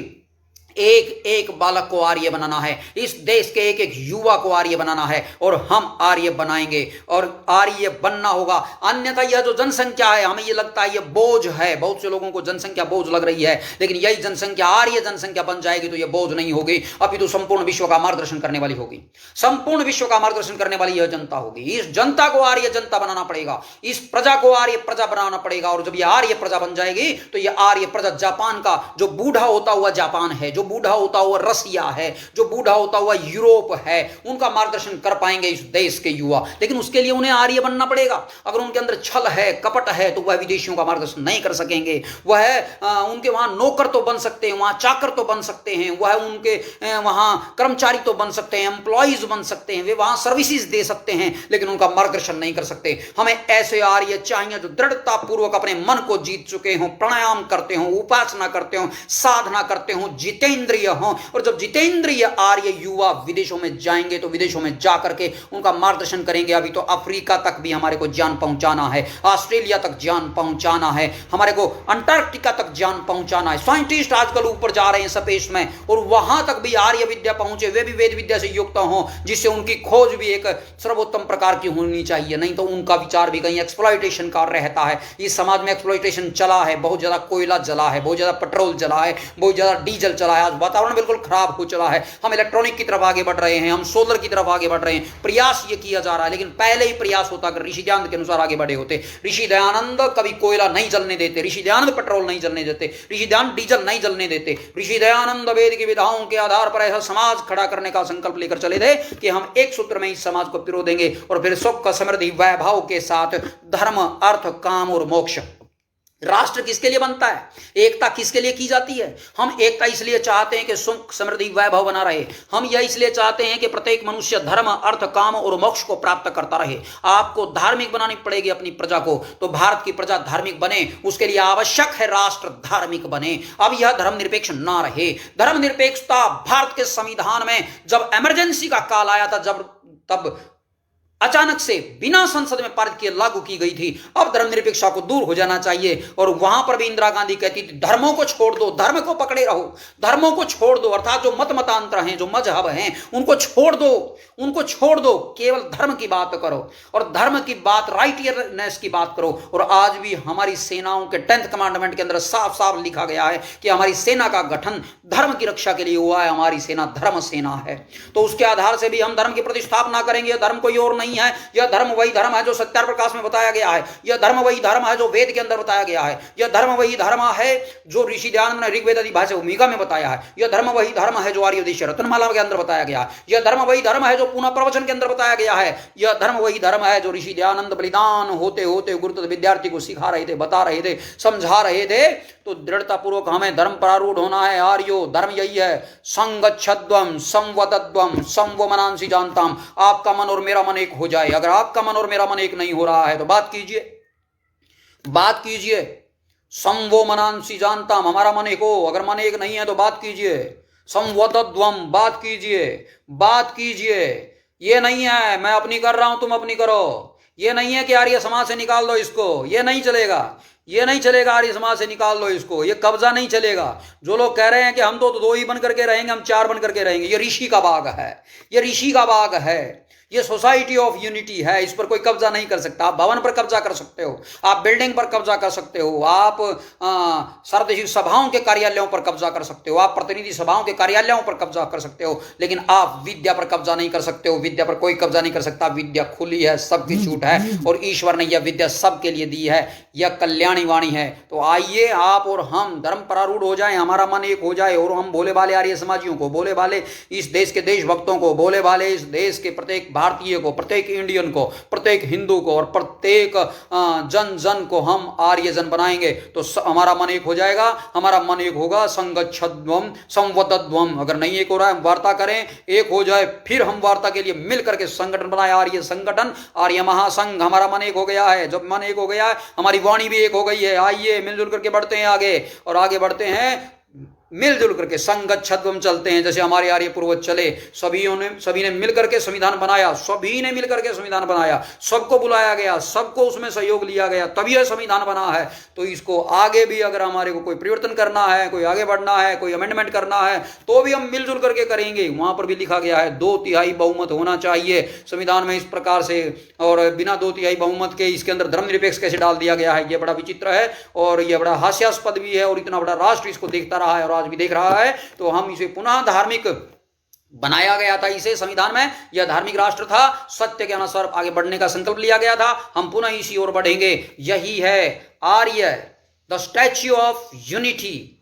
एक एक बालक को आर्य बनाना है, इस देश के एक एक युवा को आर्य बनाना है, और हम आर्य बनाएंगे और आर्य बनना होगा। अन्यथा यह जो जनसंख्या है, हमें यह लगता है यह बोझ है, बहुत से लोगों को जनसंख्या बोझ लग रही है, लेकिन यही जनसंख्या आर्य जनसंख्या बन जाएगी तो यह बोझ नहीं होगी, अपितु संपूर्ण विश्व का मार्गदर्शन करने वाली होगी। संपूर्ण विश्व का मार्गदर्शन करने वाली यह जनता होगी। इस जनता को आर्य जनता बनाना पड़ेगा, इस प्रजा को आर्य प्रजा बनाना पड़ेगा, और जब यह आर्य प्रजा बन जाएगी तो यह आर्य प्रजा जापान का, जो बूढ़ा होता हुआ जापान है, जो बूढ़ा होता हुआ रसिया है, जो बूढ़ा होता हुआ यूरोप है, उनका मार्गदर्शन कर पाएंगे इस देश के युवा। लेकिन उसके लिए उन्हें आर्य बनना पड़ेगा। अगर उनके अंदर छल है, कपट है, तो वह विदेशियों का मार्गदर्शन नहीं कर सकेंगे। वह उनके वहां नौकर तो बन सकते हैं, वहां चाकर तो बन सकते हैं, वह उनके वहां कर्मचारी तो बन सकते हैं, एम्प्लॉइज बन सकते हैं, वे वहां सर्विसेज दे सकते हैं, लेकिन उनका मार्गदर्शन नहीं कर सकते। हमें ऐसे आर्य चाहिए जो दृढ़ता पूर्वक अपने मन को जीत चुके हों, प्राणायाम करते हों, उपासना करते हों, साधना करते हों, जितेंद्रिय हों। और जब जितेंद्रिय आर्य युवा विदेशों में जाएंगे तो विदेशों में जाकर के उनका मार्गदर्शन करेंगे। अभी तो अफ्रीका तक भी हमारे को ज्ञान पहुंचाना है, ऑस्ट्रेलिया तक ज्ञान पहुंचाना है, हमारे को अंटार्कटिका तक ज्ञान पहुंचाना है। साइंटिस्ट आजकल ऊपर जा रहे हैं स्पेस में, और वहां तक भी आर्य विद्या पहुंचे, वे भी वेद विद्या से युक्त हों, जिससे उनकी खोज भी एक सर्वोत्तम प्रकार की होनी चाहिए। नहीं तो उनका विचार भी कहीं एक्सप्लॉयटेशन का रहता है। इस समाज में एक्सप्लॉयटेशन चला है, बहुत ज्यादा कोयला जला है, बहुत ज्यादा पेट्रोल जला है, बहुत ज्यादा डीजल चला है, आज वातावरण बिल्कुल खराब हो चला है। हम इलेक्ट्रॉनिक की तरफ आगे बढ़ रहे हैं, हम सोलर की तरफ आगे बढ़ रहे हैं, प्रयास ये किया जा रहा है, लेकिन पहले ही प्रयास होता अगर ऋषि दयानंद के अनुसार आगे बढ़े होते। ऋषि दयानंद कभी कोयला नहीं जलने देते, ऋषि दयानंद पेट्रोल नहीं जलने देते, ऋषि दयानंद डीजल नहीं जलने देते। ऋषि दयानंद वेद की विधाओं के आधार पर ऐसा समाज खड़ा करने का संकल्प लेकर चले थे कि हम एक सूत्र में इस समाज को पिरो देंगे, और फिर सुख समृद्धि वैभव के साथ धर्म अर्थ काम और मोक्ष। राष्ट्र किसके लिए बनता है, एकता किसके लिए की जाती है? हम एकता इसलिए चाहते हैं कि सुख समृद्धि वैभव बना रहे। हम यह इसलिए चाहते हैं कि प्रत्येक मनुष्य धर्म अर्थ काम और मोक्ष को प्राप्त करता रहे। आपको धार्मिक बनानी पड़ेगी अपनी प्रजा को, तो भारत की प्रजा धार्मिक बने, उसके लिए आवश्यक है राष्ट्र धार्मिक बने। अब यह धर्मनिरपेक्ष ना रहे। धर्मनिरपेक्षता भारत के संविधान में जब इमरजेंसी का काल आया था, तब अचानक से बिना संसद में पारित किए लागू की गई थी। अब धर्मनिरपेक्षता को दूर हो जाना चाहिए। और वहां पर भी इंदिरा गांधी कहती थी धर्मों को छोड़ दो, धर्म को पकड़े रहो, धर्मों को छोड़ दो, अर्थात जो मत मतांतर हैं, जो मजहब हैं, उनको छोड़ दो, उनको छोड़ दो, केवल धर्म की बात करो और धर्म की बात, राइटियरनेस की बात करो। और आज भी हमारी सेनाओं के 10th कमांडमेंट के अंदर साफ साफ लिखा गया है कि हमारी सेना का गठन धर्म की रक्षा के लिए हुआ है, हमारी सेना धर्म सेना है। तो उसके आधार से भी हम धर्म की प्रतिष्ठापना करेंगे। धर्म कोई और नहीं है, यह धर्म वही धर्म है जो सत्यार प्रकाश में बताया गया है, यह धर्म वही धर्म है जो वेद के अंदर बताया गया है, यह धर्म वही धर्म है जो ऋषि दयानंद ने ऋग्वेद आदि भाषा भूमिका में बताया है, यह धर्म वही धर्म है जो आर्योदेश रत्नमाला के अंदर बताया गया है, यह धर्म वही धर्म है जो पुनः प्रवचन के अंदर बताया गया है, यह धर्म वही धर्म है जो ऋषि दयानंद बलिदान होते होते गुरुतत्व विद्यार्थी को सिखा रहे थे, बता रहे थे, समझा रहे थे। तो दृढ़ता पूर्वक हमें धर्म प्रारूढ़ होना है। आर्यो धर्म यही है, संगच्छध्वम संवदध्वम संवमनांसि जानताम। आपका मन और मेरा मन एक हो जाए। अगर आपका मन और मेरा मन एक नहीं हो रहा है तो बात कीजिए, बात कीजिए। संवो मनांसि जानताम, हमारा मन एक हो। अगर मन एक नहीं है तो बात कीजिए। संवदध्वम, बात कीजिए, बात कीजिए। ये नहीं है मैं अपनी कर रहा हूं तुम अपनी करो, ये नहीं है कि आर्य समाज से निकाल दो इसको, ये नहीं चलेगा, ये नहीं चलेगा। आर्य समाज से निकाल दो इसको, ये कब्जा नहीं चलेगा। जो लोग कह रहे हैं कि हम तो दो ही बन करके रहेंगे, हम चार बन करके रहेंगे, ये ऋषि का बाग है, ये ऋषि का बाग है, ये सोसाइटी ऑफ यूनिटी है। इस पर कोई कब्जा नहीं कर सकता। आप भवन पर कब्जा कर सकते हो, आप बिल्डिंग पर कब्जा कर सकते हो, आप सार्वजनिक सभाओं के कार्यालयों पर कब्जा कर सकते हो, आप प्रतिनिधि सभाओं के कार्यालयों पर कब्जा कर सकते हो, लेकिन आप विद्या पर कब्जा नहीं कर सकते हो। विद्या पर कोई कब्जा नहीं कर सकता। विद्या खुली है, सबकी छूट है और ईश्वर ने यह विद्या सबके लिए दी है, यह कल्याणी वाणी है। तो आइए आप और हम धर्म प्रारूढ़ हो जाएं, हमारा मन एक हो जाए और हम भोले भाले आर्य समाजियों को, भोले भाले इस देश के देशभक्तों को, भोले भाले इस देश के प्रत्येक भारतीय को, प्रत्येक इंडियन को, प्रत्येक हिंदू को और प्रत्येक जन जन को हम आर्य जन बनाएंगे तो हमारा मन एक हो जाएगा, हमारा मन एक होगा। संगच्छध्वम संवदध्वम। अगर नहीं एक हो रहा है हम वार्ता करें, एक हो जाए, फिर हम वार्ता के लिए मिल करके संगठन बनाए, आर्य संगठन, आर्य महासंघ। हमारा मन एक हो गया है। जब मन एक हो गया है हमारी वाणी भी एक हो गई है। आइए मिलजुल करके बढ़ते हैं आगे और आगे बढ़ते हैं मिलजुल करके। संगच्छध्वम चलते हैं जैसे हमारे आर्य पूर्वज चले। सभी ने मिलकर के संविधान बनाया, सभी ने मिलकर के संविधान बनाया, सबको बुलाया गया, सबको उसमें सहयोग लिया गया, तभी यह संविधान बना है। तो इसको आगे भी अगर हमारे को कोई परिवर्तन करना है, कोई आगे बढ़ना है, कोई अमेंडमेंट करना है तो भी हम मिलजुल करके करेंगे। वहां पर भी लिखा गया है 2/3 बहुमत होना चाहिए संविधान में इस प्रकार से, और बिना 2/3 बहुमत के इसके अंदर धर्मनिरपेक्ष कैसे डाल दिया गया है, यह बड़ा विचित्र है और यह बड़ा हास्यास्पद भी है। और इतना बड़ा राष्ट्र इसको देखता रहा है और आज भी देख रहा है। तो हम इसे पुनः धार्मिक बनाया गया था, इसे संविधान में यह धार्मिक राष्ट्र था, सत्य के अनुसार आगे बढ़ने का संकल्प लिया गया था। हम पुनः इसी ओर बढ़ेंगे। यही है आर्य, द स्टैच्यू ऑफ यूनिटी।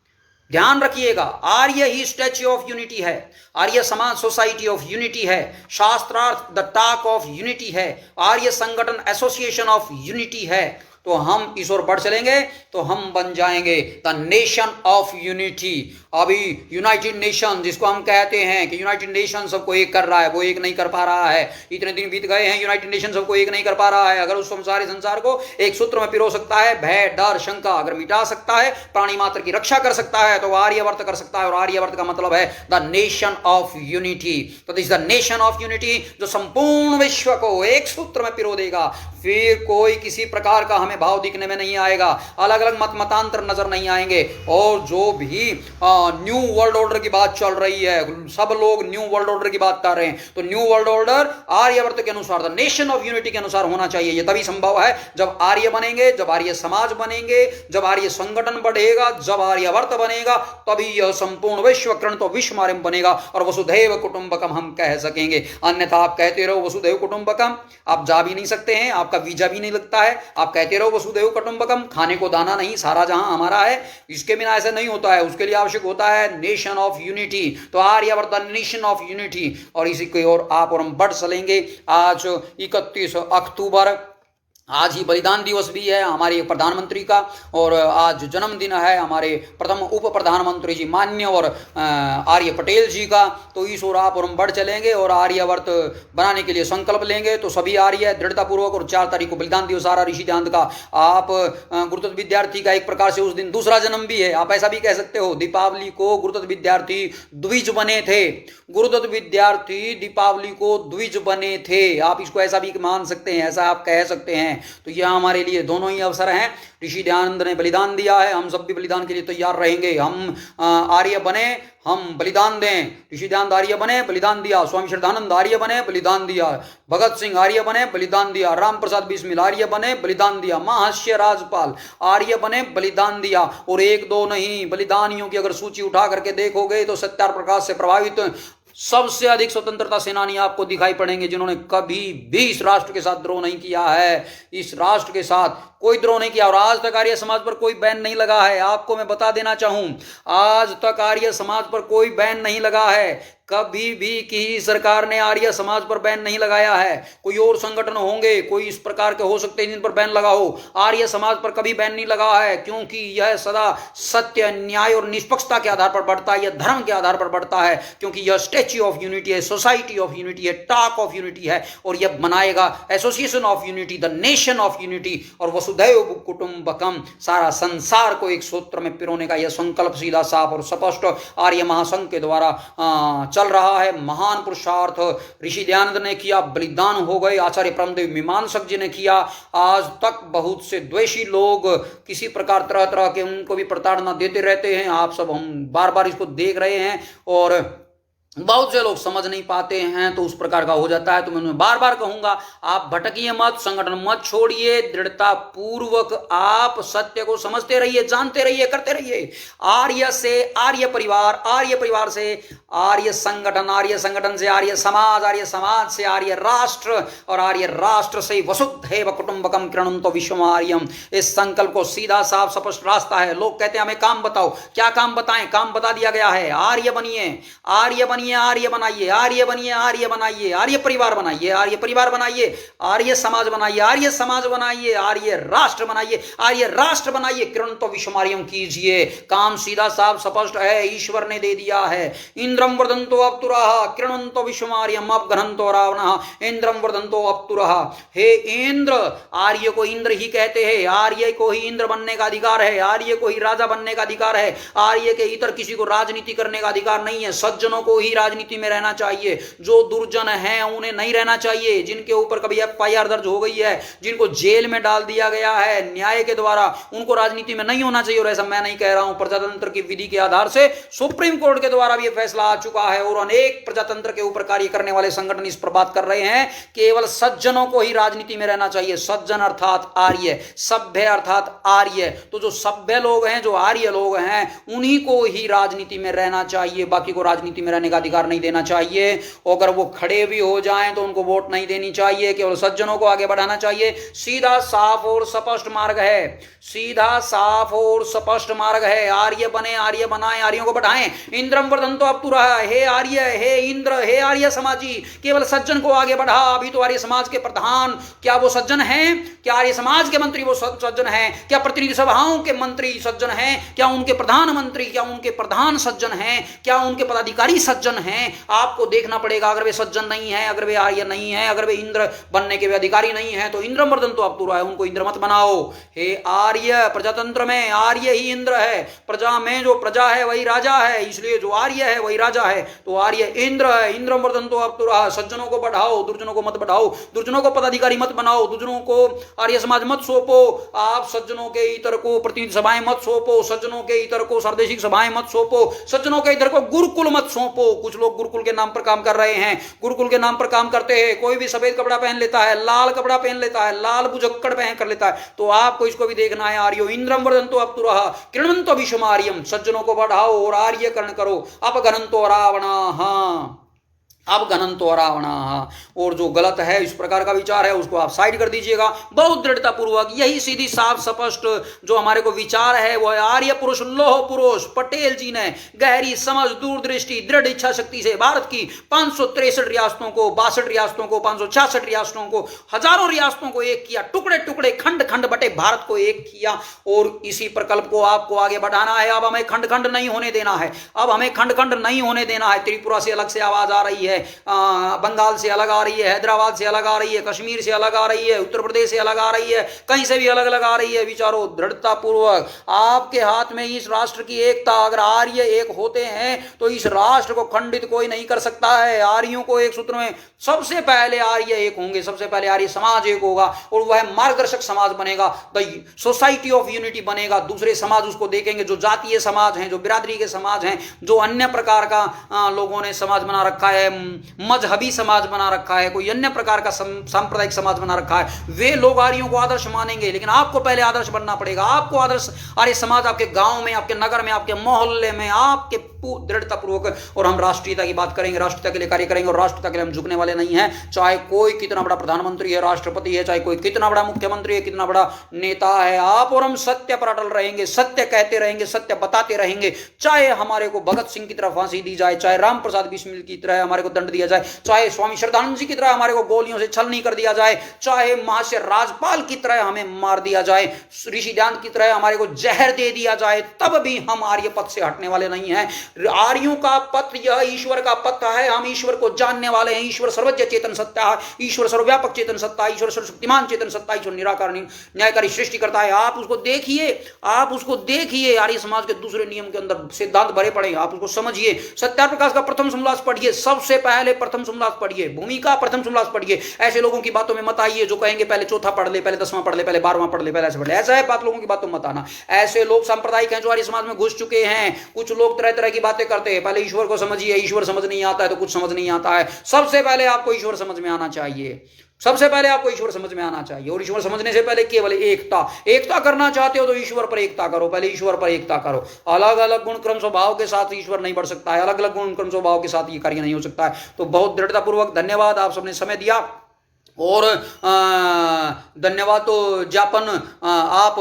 ध्यान रखिएगा, आर्य ही स्टैच्यू ऑफ यूनिटी है। Arya Samaj society of unity है। शास्त्रार्थ द टाक ऑफ यूनिटी है। आर्य संगठन एसोसिएशन ऑफ यूनिटी है। तो हम इस ओर बढ़ चलेंगे तो हम बन जाएंगे द नेशन ऑफ यूनिटी। अभी यूनाइटेड नेशन जिसको हम कहते हैं कि यूनाइटेड नेशन सबको एक कर रहा है, वो एक नहीं कर पा रहा है। इतने दिन बीत गए हैं, यूनाइटेड नेशन सबको एक नहीं कर पा रहा है। अगर उस सारे संसार को एक सूत्र में पिरो सकता है, भय डर शंका अगर मिटा सकता है, प्राणी मात्र की रक्षा कर सकता है, तो आर्यवर्त कर सकता है। और आर्यवर्त का मतलब है द नेशन ऑफ यूनिटी। तो this the nation of unity जो संपूर्ण विश्व को एक सूत्र में पिरो देगा। फिर कोई किसी प्रकार का हमें भाव दिखने में नहीं आएगा, अलग अलग मत मतांतर नजर नहीं आएंगे। और जो भी न्यू वर्ल्ड ऑर्डर की बात चल रही है, सब लोग न्यू वर्ल्ड ऑर्डर की बात कर रहे हैं, तो न्यू वर्ल्ड ऑर्डर आर्यवर्त के अनुसार, द नेशन ऑफ यूनिटी के अनुसार होना चाहिए। यह तभी संभव है जब आर्य बनेंगे, जब आर्य समाज बनेंगे, जब आर्य संगठन बढ़ेगा, जब आर्यवर्त बनेगा, तभी यह संपूर्ण विश्वकरण तो विश्वमार्यम बनेगा और वसुधैव कुटुंबकम हम कह सकेंगे। अन्यथा आप कहते रहो वसुधैव कुटुंबकम, आप जा भी नहीं सकते हैं, आपका वीजा भी नहीं लगता है। आप कहते रहो वसुधैव कुटुंबकम, खाने को दाना नहीं, सारा जहां हमारा है। इसके बिना ऐसे नहीं होता है, उसके लिए आवश्यक होता है नेशन ऑफ यूनिटी। तो आर्यवर्त नेशन ऑफ यूनिटी। और इसी की ओर आप और हम बढ़ चलेंगे। आज 31 अक्टूबर आज ही बलिदान दिवस भी है हमारे प्रधानमंत्री का, और आज जन्मदिन है हमारे प्रथम उप प्रधानमंत्री जी माननीय और आर्य पटेल जी का। तो इस ओर आप और हम बढ़ चलेंगे और आर्यवर्त बनाने के लिए संकल्प लेंगे। तो सभी आर्य दृढ़तापूर्वक, और 4 तारीख को बलिदान दिवस आ रहा ऋषि दयानंद का। आप गुरुदत्त विद्यार्थी का एक प्रकार से उस दिन दूसरा जन्म भी है, आप ऐसा भी कह सकते हो। दीपावली को गुरुदत्त विद्यार्थी द्विज बने थे, गुरुदत्त विद्यार्थी दीपावली को द्विज बने थे, आप इसको ऐसा भी मान सकते हैं, ऐसा आप कह सकते हैं। तो यह हमारे लिए दोनों ही अवसर हैं। ऋषि दयानंद ने बलिदान दिया है, हम सब भी बलिदान के लिए तैयार रहेंगे। हम आर्य बने, हम बलिदान दें। ऋषि दयानंद आर्य बने, बलिदान दिया। स्वामी श्रद्धानंद आर्य बने, बलिदान दिया। भगत सिंह आर्य बने, बलिदान दिया। राम प्रसाद बिस्मिल आर्य बने, बलिदान दिया। महाशय राजपाल आर्य बने, बलिदान दिया। और 1-2 नहीं, बलिदानियों की अगर सूची उठा करके देखोगे तो सत्यार प्रकाश से प्रभावित सबसे अधिक स्वतंत्रता सेनानी आपको दिखाई पड़ेंगे, जिन्होंने कभी भी इस राष्ट्र के साथ द्रोह नहीं किया है। इस राष्ट्र के साथ कोई द्रोह नहीं किया, और आज तक आर्य समाज पर कोई बैन नहीं लगा है। आपको मैं बता देना चाहूं, आज तक आर्य समाज पर कोई बैन नहीं लगा है। कभी भी किसी सरकार ने आर्य समाज पर बैन नहीं लगाया है। कोई और संगठन होंगे, कोई इस प्रकार के हो सकते हैं जिन पर बैन लगा हो, आर्य समाज पर कभी बैन नहीं लगा है, क्योंकि यह सदा सत्य, न्याय और निष्पक्षता के आधार पर बढ़ता है, यह धर्म के आधार पर बढ़ता है, क्योंकि यह स्टैच्यू ऑफ यूनिटी है, सोसाइटी ऑफ यूनिटी है, टॉक ऑफ यूनिटी है, और यह बनाएगा association of unity, the nation of unity, और वसुधैव कुटुंबकम, सारा संसार को एक सूत्र में पिरोने का यह संकल्प सीधा साफ और स्पष्ट आर्य महासंघ के द्वारा चल रहा है। महान पुरुषार्थ ऋषि दयानंद ने किया, बलिदान हो गए। आचार्य परमदेव मीमांसक जी ने किया। आज तक बहुत से द्वेषी लोग किसी प्रकार तरह तरह के उनको भी प्रताड़ना देते रहते हैं। आप सब हम बार बार इसको देख रहे हैं, और बहुत से लोग समझ नहीं पाते हैं, तो उस प्रकार का हो जाता है। तो मैं बार बार कहूंगा, आप भटकिए मत, संगठन मत छोड़िए, दृढ़ता पूर्वक आप सत्य को समझते रहिए, जानते रहिए, करते रहिए। आर्य से आर्य परिवार, आर्य परिवार से आर्य संगठन, आर्य संगठन से आर्य समाज, आर्य समाज से आर्य राष्ट्र, और आर्य राष्ट्र से वसुधैव कुटुंबकम कृणुतो विश्वम आर्यम। इस संकल्प को सीधा साफ स्पष्ट रास्ता है। लोग कहते हैं हमें काम बताओ, क्या काम बताएं? काम बता दिया गया है। आर्य बनिए, आर्य बनिए, आर्य बनाइए, आर्य बनिए, आर्य बनाइए, आर्य परिवार बनाइए, आर्य परिवार बनाइए, आर्य समाज बनाइए, आर्य समाज बनाइए, आर्य राष्ट्र बनाइए, आर्य राष्ट्र बनाइए, कृणुतो विश्वम आर्यम कीजिए। काम सीधा साफ स्पष्ट है, ईश्वर ने दे दिया है। इंद्रम वर्धन्तो अप्तुरः कृणुतो विश्वम आर्यम अपघ्नन्तो रावणः इंद्रम वर्धन्तो अप्तुरः। हे इंद्र, आर्य को इंद्र ही कहते हैं, आर्य को ही इंद्र बनने का अधिकार है, आर्य को ही राजा बनने का अधिकार है। आर्य के इतर किसी को राजनीति करने का अधिकार नहीं है। सज्जनों को ही राजनीति में रहना चाहिए। जो दुर्जन हैं उन्हें नहीं रहना चाहिए। जिनके ऊपर कभी FIR दर्ज हो गई है, जिनको जेल में डाल दिया गया है न्याय के द्वारा, उनको राजनीति में नहीं होना चाहिए। और ऐसा मैं नहीं कह रहा हूं, प्रजातंत्र की विधि के आधार से सुप्रीम कोर्ट के द्वारा भी यह फैसला आ चुका है, और अनेक प्रजातंत्र के ऊपर कार्य करने वाले संगठन इस पर बात कर रहे हैं। केवल सज्जनों को ही राजनीति में रहना चाहिए। सज्जन अर्थात आर्य, सभ्य अर्थात आर्य। तो जो सभ्य लोग हैं, जो आर्य लोग हैं, उन्हीं को ही राजनीति में रहना चाहिए। बाकी को राजनीति में रहने का अधिकार नहीं देना चाहिए। अगर वो खड़े भी हो जाएं तो उनको वोट नहीं देनी चाहिए। केवल सज्जनों को आगे बढ़ाना चाहिए। सीधा साफ और स्पष्ट मार्ग है, सीधा साफ और स्पष्ट मार्ग है। आर्य बने, आर्य बनाएं, आर्यों को बढ़ाएं। इंद्रम वर्धन्तो अप्तुरः, हे आर्य, हे इंद्र, हे आर्य समाजी, केवल सज्जन को आगे बढ़ा। अभी तो आर्य समाज के प्रधान, क्या वो सज्जन हैं? क्या आर्य समाज के मंत्री वो सज्जन हैं? क्या प्रतिनिधि सभाओं के मंत्री सज्जन हैं? क्या उनके प्रधानमंत्री, क्या उनके प्रधान सज्जन हैं? क्या उनके पदाधिकारी सज्जन हैं? आपको देखना पड़ेगा। अगर वे सज्जन नहीं है, अगर वे आर्य नहीं है, अगर वे इंद्र बनने के वे अधिकारी नहीं है, तो इंद्र वर्धन्तो अप्तुरः है, उनको इंद्र मत बनाओ। हे आर्य, प्रजातंत्र में आर्य ही इंद्र है। प्रजा में जो प्रजा है वही राजा है, इसलिए जो आर्य है वही राजा है। तो आर्य इंद्र है। इंद्र वर्धन्तो अप्तुरः। सज्जनों को बढ़ाओ, दुर्जनों को मत बढ़ाओ, दुर्जनों को पदाधिकारी मत बनाओ, दुर्जनों को आर्य समाज मत सौंपो। आप सज्जनों के इतर को प्रतिनिधि सभाएं मत सौंपो, सज्जनों के इतर को सार्वदेशिक सभाएं मत सौंपो, सज्जनों के इतर को गुरुकुल मत सौंपो। कुछ लोग गुरुकुल के नाम पर काम कर रहे हैं, गुरुकुल के नाम पर काम करते हैं। कोई भी सफेद कपड़ा पहन लेता है, लाल कपड़ा पहन लेता है, लाल बुझक्कड़ पहन कर लेता है। तो आपको इसको भी देखना है। आर्यो इंद्रम वर्धन्तो अप्तुरः कृणुतो विश्वम आर्यम। सज्जनों को बढ़ाओ और आर्यकरण करो। अपघ्नन्तो रावणः। अब घनंतो रावणा, और जो गलत है इस प्रकार का विचार है उसको आप साइड कर दीजिएगा बहुत दृढ़ता पूर्वक। यही सीधी साफ स्पष्ट जो हमारे को विचार है वो आर्य पुरुष लोह पुरुष पटेल जी ने गहरी समझ दूरदृष्टि दृढ़ इच्छा शक्ति से भारत की 563 रियासतों को 62 रियासतों को 566 रियासतों को हजारों रियासतों को एक किया, टुकड़े टुकड़े खंड खंड बटे भारत को एक किया, और इसी प्रकल्प को आपको आगे बढ़ाना है। अब हमें खंड खंड नहीं होने देना है, अब हमें खंड खंड नहीं होने देना है। त्रिपुरा से अलग से आवाज आ रही है, बंगाल से अलग आ रही है, हैदराबाद से अलग आ रही है, कश्मीर से अलग आ रही है, उत्तर प्रदेश से अलग आ रही है, कहीं से भी अलग अलग आ रही है। विचारो दृढ़ता पूर्वक, आपके हाथ में इस राष्ट्र की एकता, अगर आर्य एक होते हैं तो इस राष्ट्र को खंडित कोई नहीं कर सकता है। आर्यों को एक सूत्र में सबसे पहले आर्य एक होंगे, सबसे पहले आर्य समाज एक होगा और वह मार्गदर्शक समाज बनेगा, द सोसाइटी ऑफ यूनिटी बनेगा। दूसरे समाज उसको देखेंगे, जो जातीय समाज हैं, जो बिरादरी के समाज हैं, जो अन्य प्रकार का लोगों ने समाज बना रखा है, मजहबी समाज बना रखा है, कोई अन्य प्रकार का सांप्रदायिक समाज बना रखा है, वे लोग आर्यों को आदर्श मानेंगे। लेकिन आपको पहले आदर्श बनना पड़ेगा। आपको आदर्श आर्य समाज आपके गांव में, आपके नगर में, आपके मोहल्ले में, आपके दृढ़ता पूर्वक, और हम राष्ट्रीयता की बात करेंगे, राष्ट्रीयता के लिए कार्य करेंगे, और राष्ट्रीयता के लिए हम झुकने वाले नहीं हैं। चाहे कोई कितना बड़ा प्रधानमंत्री है, राष्ट्रपति है, चाहे कोई कितना बड़ा मुख्यमंत्री है, कितना बड़ा नेता है, आप और हम सत्य पर अटल रहेंगे, सत्य कहते रहेंगे, सत्य बताते रहेंगे। चाहे हमारे को भगत सिंह की तरह फांसी दी जाए, चाहे राम प्रसाद बिस्मिल की तरह हमारे को दंड दिया जाए, चाहे स्वामी श्रद्धानंद जी की तरह हमारे को गोलियों से छलनी कर दिया जाए, चाहे महाशय राजपाल की तरह हमें मार दिया जाए, ऋषि ध्यान की तरह हमारे को जहर दे दिया जाए, तब भी हम आर्य पथ से हटने वाले नहीं हैं। आर्यों का पथ यह ईश्वर का पथ है। हम ईश्वर को जानने वाले हैं। ईश्वर सर्वज्ञ चेतन सत्ता है, ईश्वर सर्वव्यापक चेतन सत्ता, ईश्वर सर्वशक्तिमान चेतन सत्ता, ईश्वर निराकार न्यायकारी सृष्टि करता है। आप उसको देखिए, आप उसको देखिए। आर्य समाज के दूसरे नियम के अंदर सिद्धांत भरे पड़े, आप उसको समझिए। सत्याप्रकाश का प्रथम समलास पढ़िए, सबसे पहले प्रथम समलास पढ़िए, भूमिका प्रथम समलास पढ़िए। ऐसे लोगों की बातों में मत आइए जो कहेंगे पहले चौथा पढ़ ले, पहले 10वां पढ़ ले, पहले 12वां पढ़ ले, पहले ऐसे पढ़ ले। ऐसा है बात, लोगों की बातों में मत आना। ऐसे लोग सांप्रदायिक हैं जो आर्य समाज में घुस चुके हैं। कुछ लोग तरह तरह की बातें करते हैं। पहले ईश्वर को समझिए, ईश्वर समझ नहीं आता है तो कुछ समझ नहीं आता है। सबसे पहले आपको ईश्वर समझ में आना चाहिए, सबसे पहले आपको ईश्वर समझ में आना चाहिए। और ईश्वर समझने से पहले केवल एकता करना चाहते हो तो ईश्वर पर एकता करो, पहले ईश्वर पर एकता करो। अलग अलग गुण क्रम स्वभाव के साथ ईश्वर नहीं बढ़ सकता है, अलग अलग गुण क्रम स्वभाव के साथ ये कार्य नहीं हो सकता है। तो बहुत दृढ़तापूर्वक धन्यवाद, आप सबने समय दिया। और धन्यवाद तो ज्ञापन आप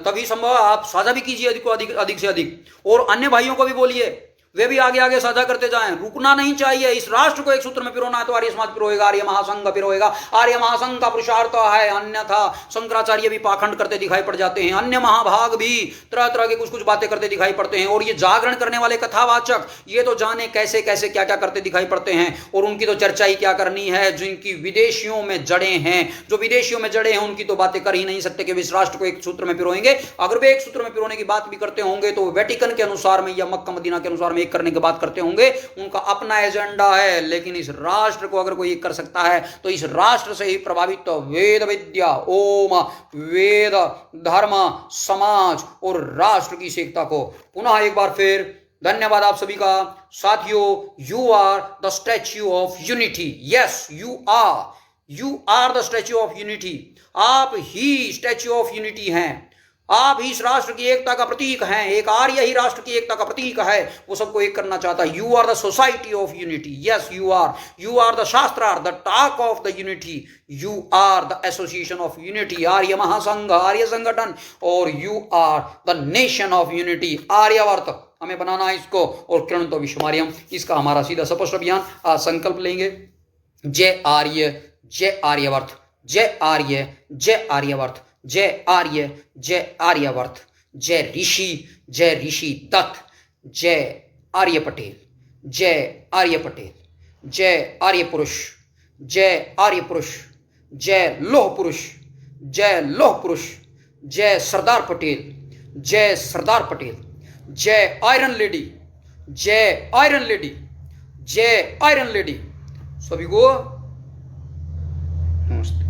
तभी संभव, आप साझा भी कीजिए अधिक से अधिक, और अन्य भाइयों को भी बोलिए, वे भी आगे आगे साझा करते जाएं। रुकना नहीं चाहिए। इस राष्ट्र को एक सूत्र में पिरोना है तो आर्य समाज पिरोएगा, आर्य महासंघ पिरोएगा। आर्य महासंघ का पुरुषार्थ है, अन्यथा शंकराचार्य भी पाखंड करते दिखाई पड़ जाते हैं, अन्य महाभाग भी तरह तरह के कुछ कुछ बातें करते दिखाई पड़ते हैं। और ये जागरण करने वाले कथावाचक ये तो जाने कैसे कैसे क्या क्या करते दिखाई पड़ते हैं, और उनकी तो चर्चा ही क्या करनी है। जिनकी विदेशियों में जड़ें हैं, जो विदेशियों में जड़े हैं, उनकी तो बातें कर ही नहीं सकते कि इस राष्ट्र को एक सूत्र में पिरोएंगे। अगर वे एक सूत्र में पिरोने की बात भी करते होंगे तो वेटिकन के अनुसार में या मक्का मदीना के अनुसार एक करने की बात करते होंगे, उनका अपना एजेंडा है। लेकिन इस राष्ट्र को अगर कोई कर सकता है तो इस राष्ट्र से ही प्रभावित तो वेद विद्या, ओम, वेद, धर्म, समाज और राष्ट्र की एकता को पुनः एक बार फिर धन्यवाद आप सभी का। साथियों, you are the Statue of unity. Yes, you are the Statue of Unity. आप ही स्टैच्यू ऑफ यूनिटी हैं। आप ही इस राष्ट्र की एकता का प्रतीक हैं। एक आर्य ही राष्ट्र की एकता का प्रतीक है, वो सबको एक करना चाहता है। You are the society of unity. Yes, you are the shastrarth, the talk of the unity. You are the association of unity, Arya Mahasangh, Arya Sangathan. और you are the nation of unity, Aryavarta. हमें बनाना है इसको। और कृणतो विश्वमार्यम, इसका हमारा सीधा स्पष्ट अभियान। आज संकल्प लेंगे, जय आर्य, जय आर्यावर्त, जय आर्य, जय आर्यावर्त, जय आर्य, जय आर्यावर्त, जय ऋषि दत्त, जय आर्य पटेल, जय आर्य पटेल, जय आर्य पुरुष, जय आर्य पुरुष, जय लोह पुरुष, जय लोह पुरुष, जय सरदार पटेल, जय सरदार पटेल, जय आयरन लेडी, जय आयरन लेडी, जय आयरन लेडी। सभी को नमस्ते।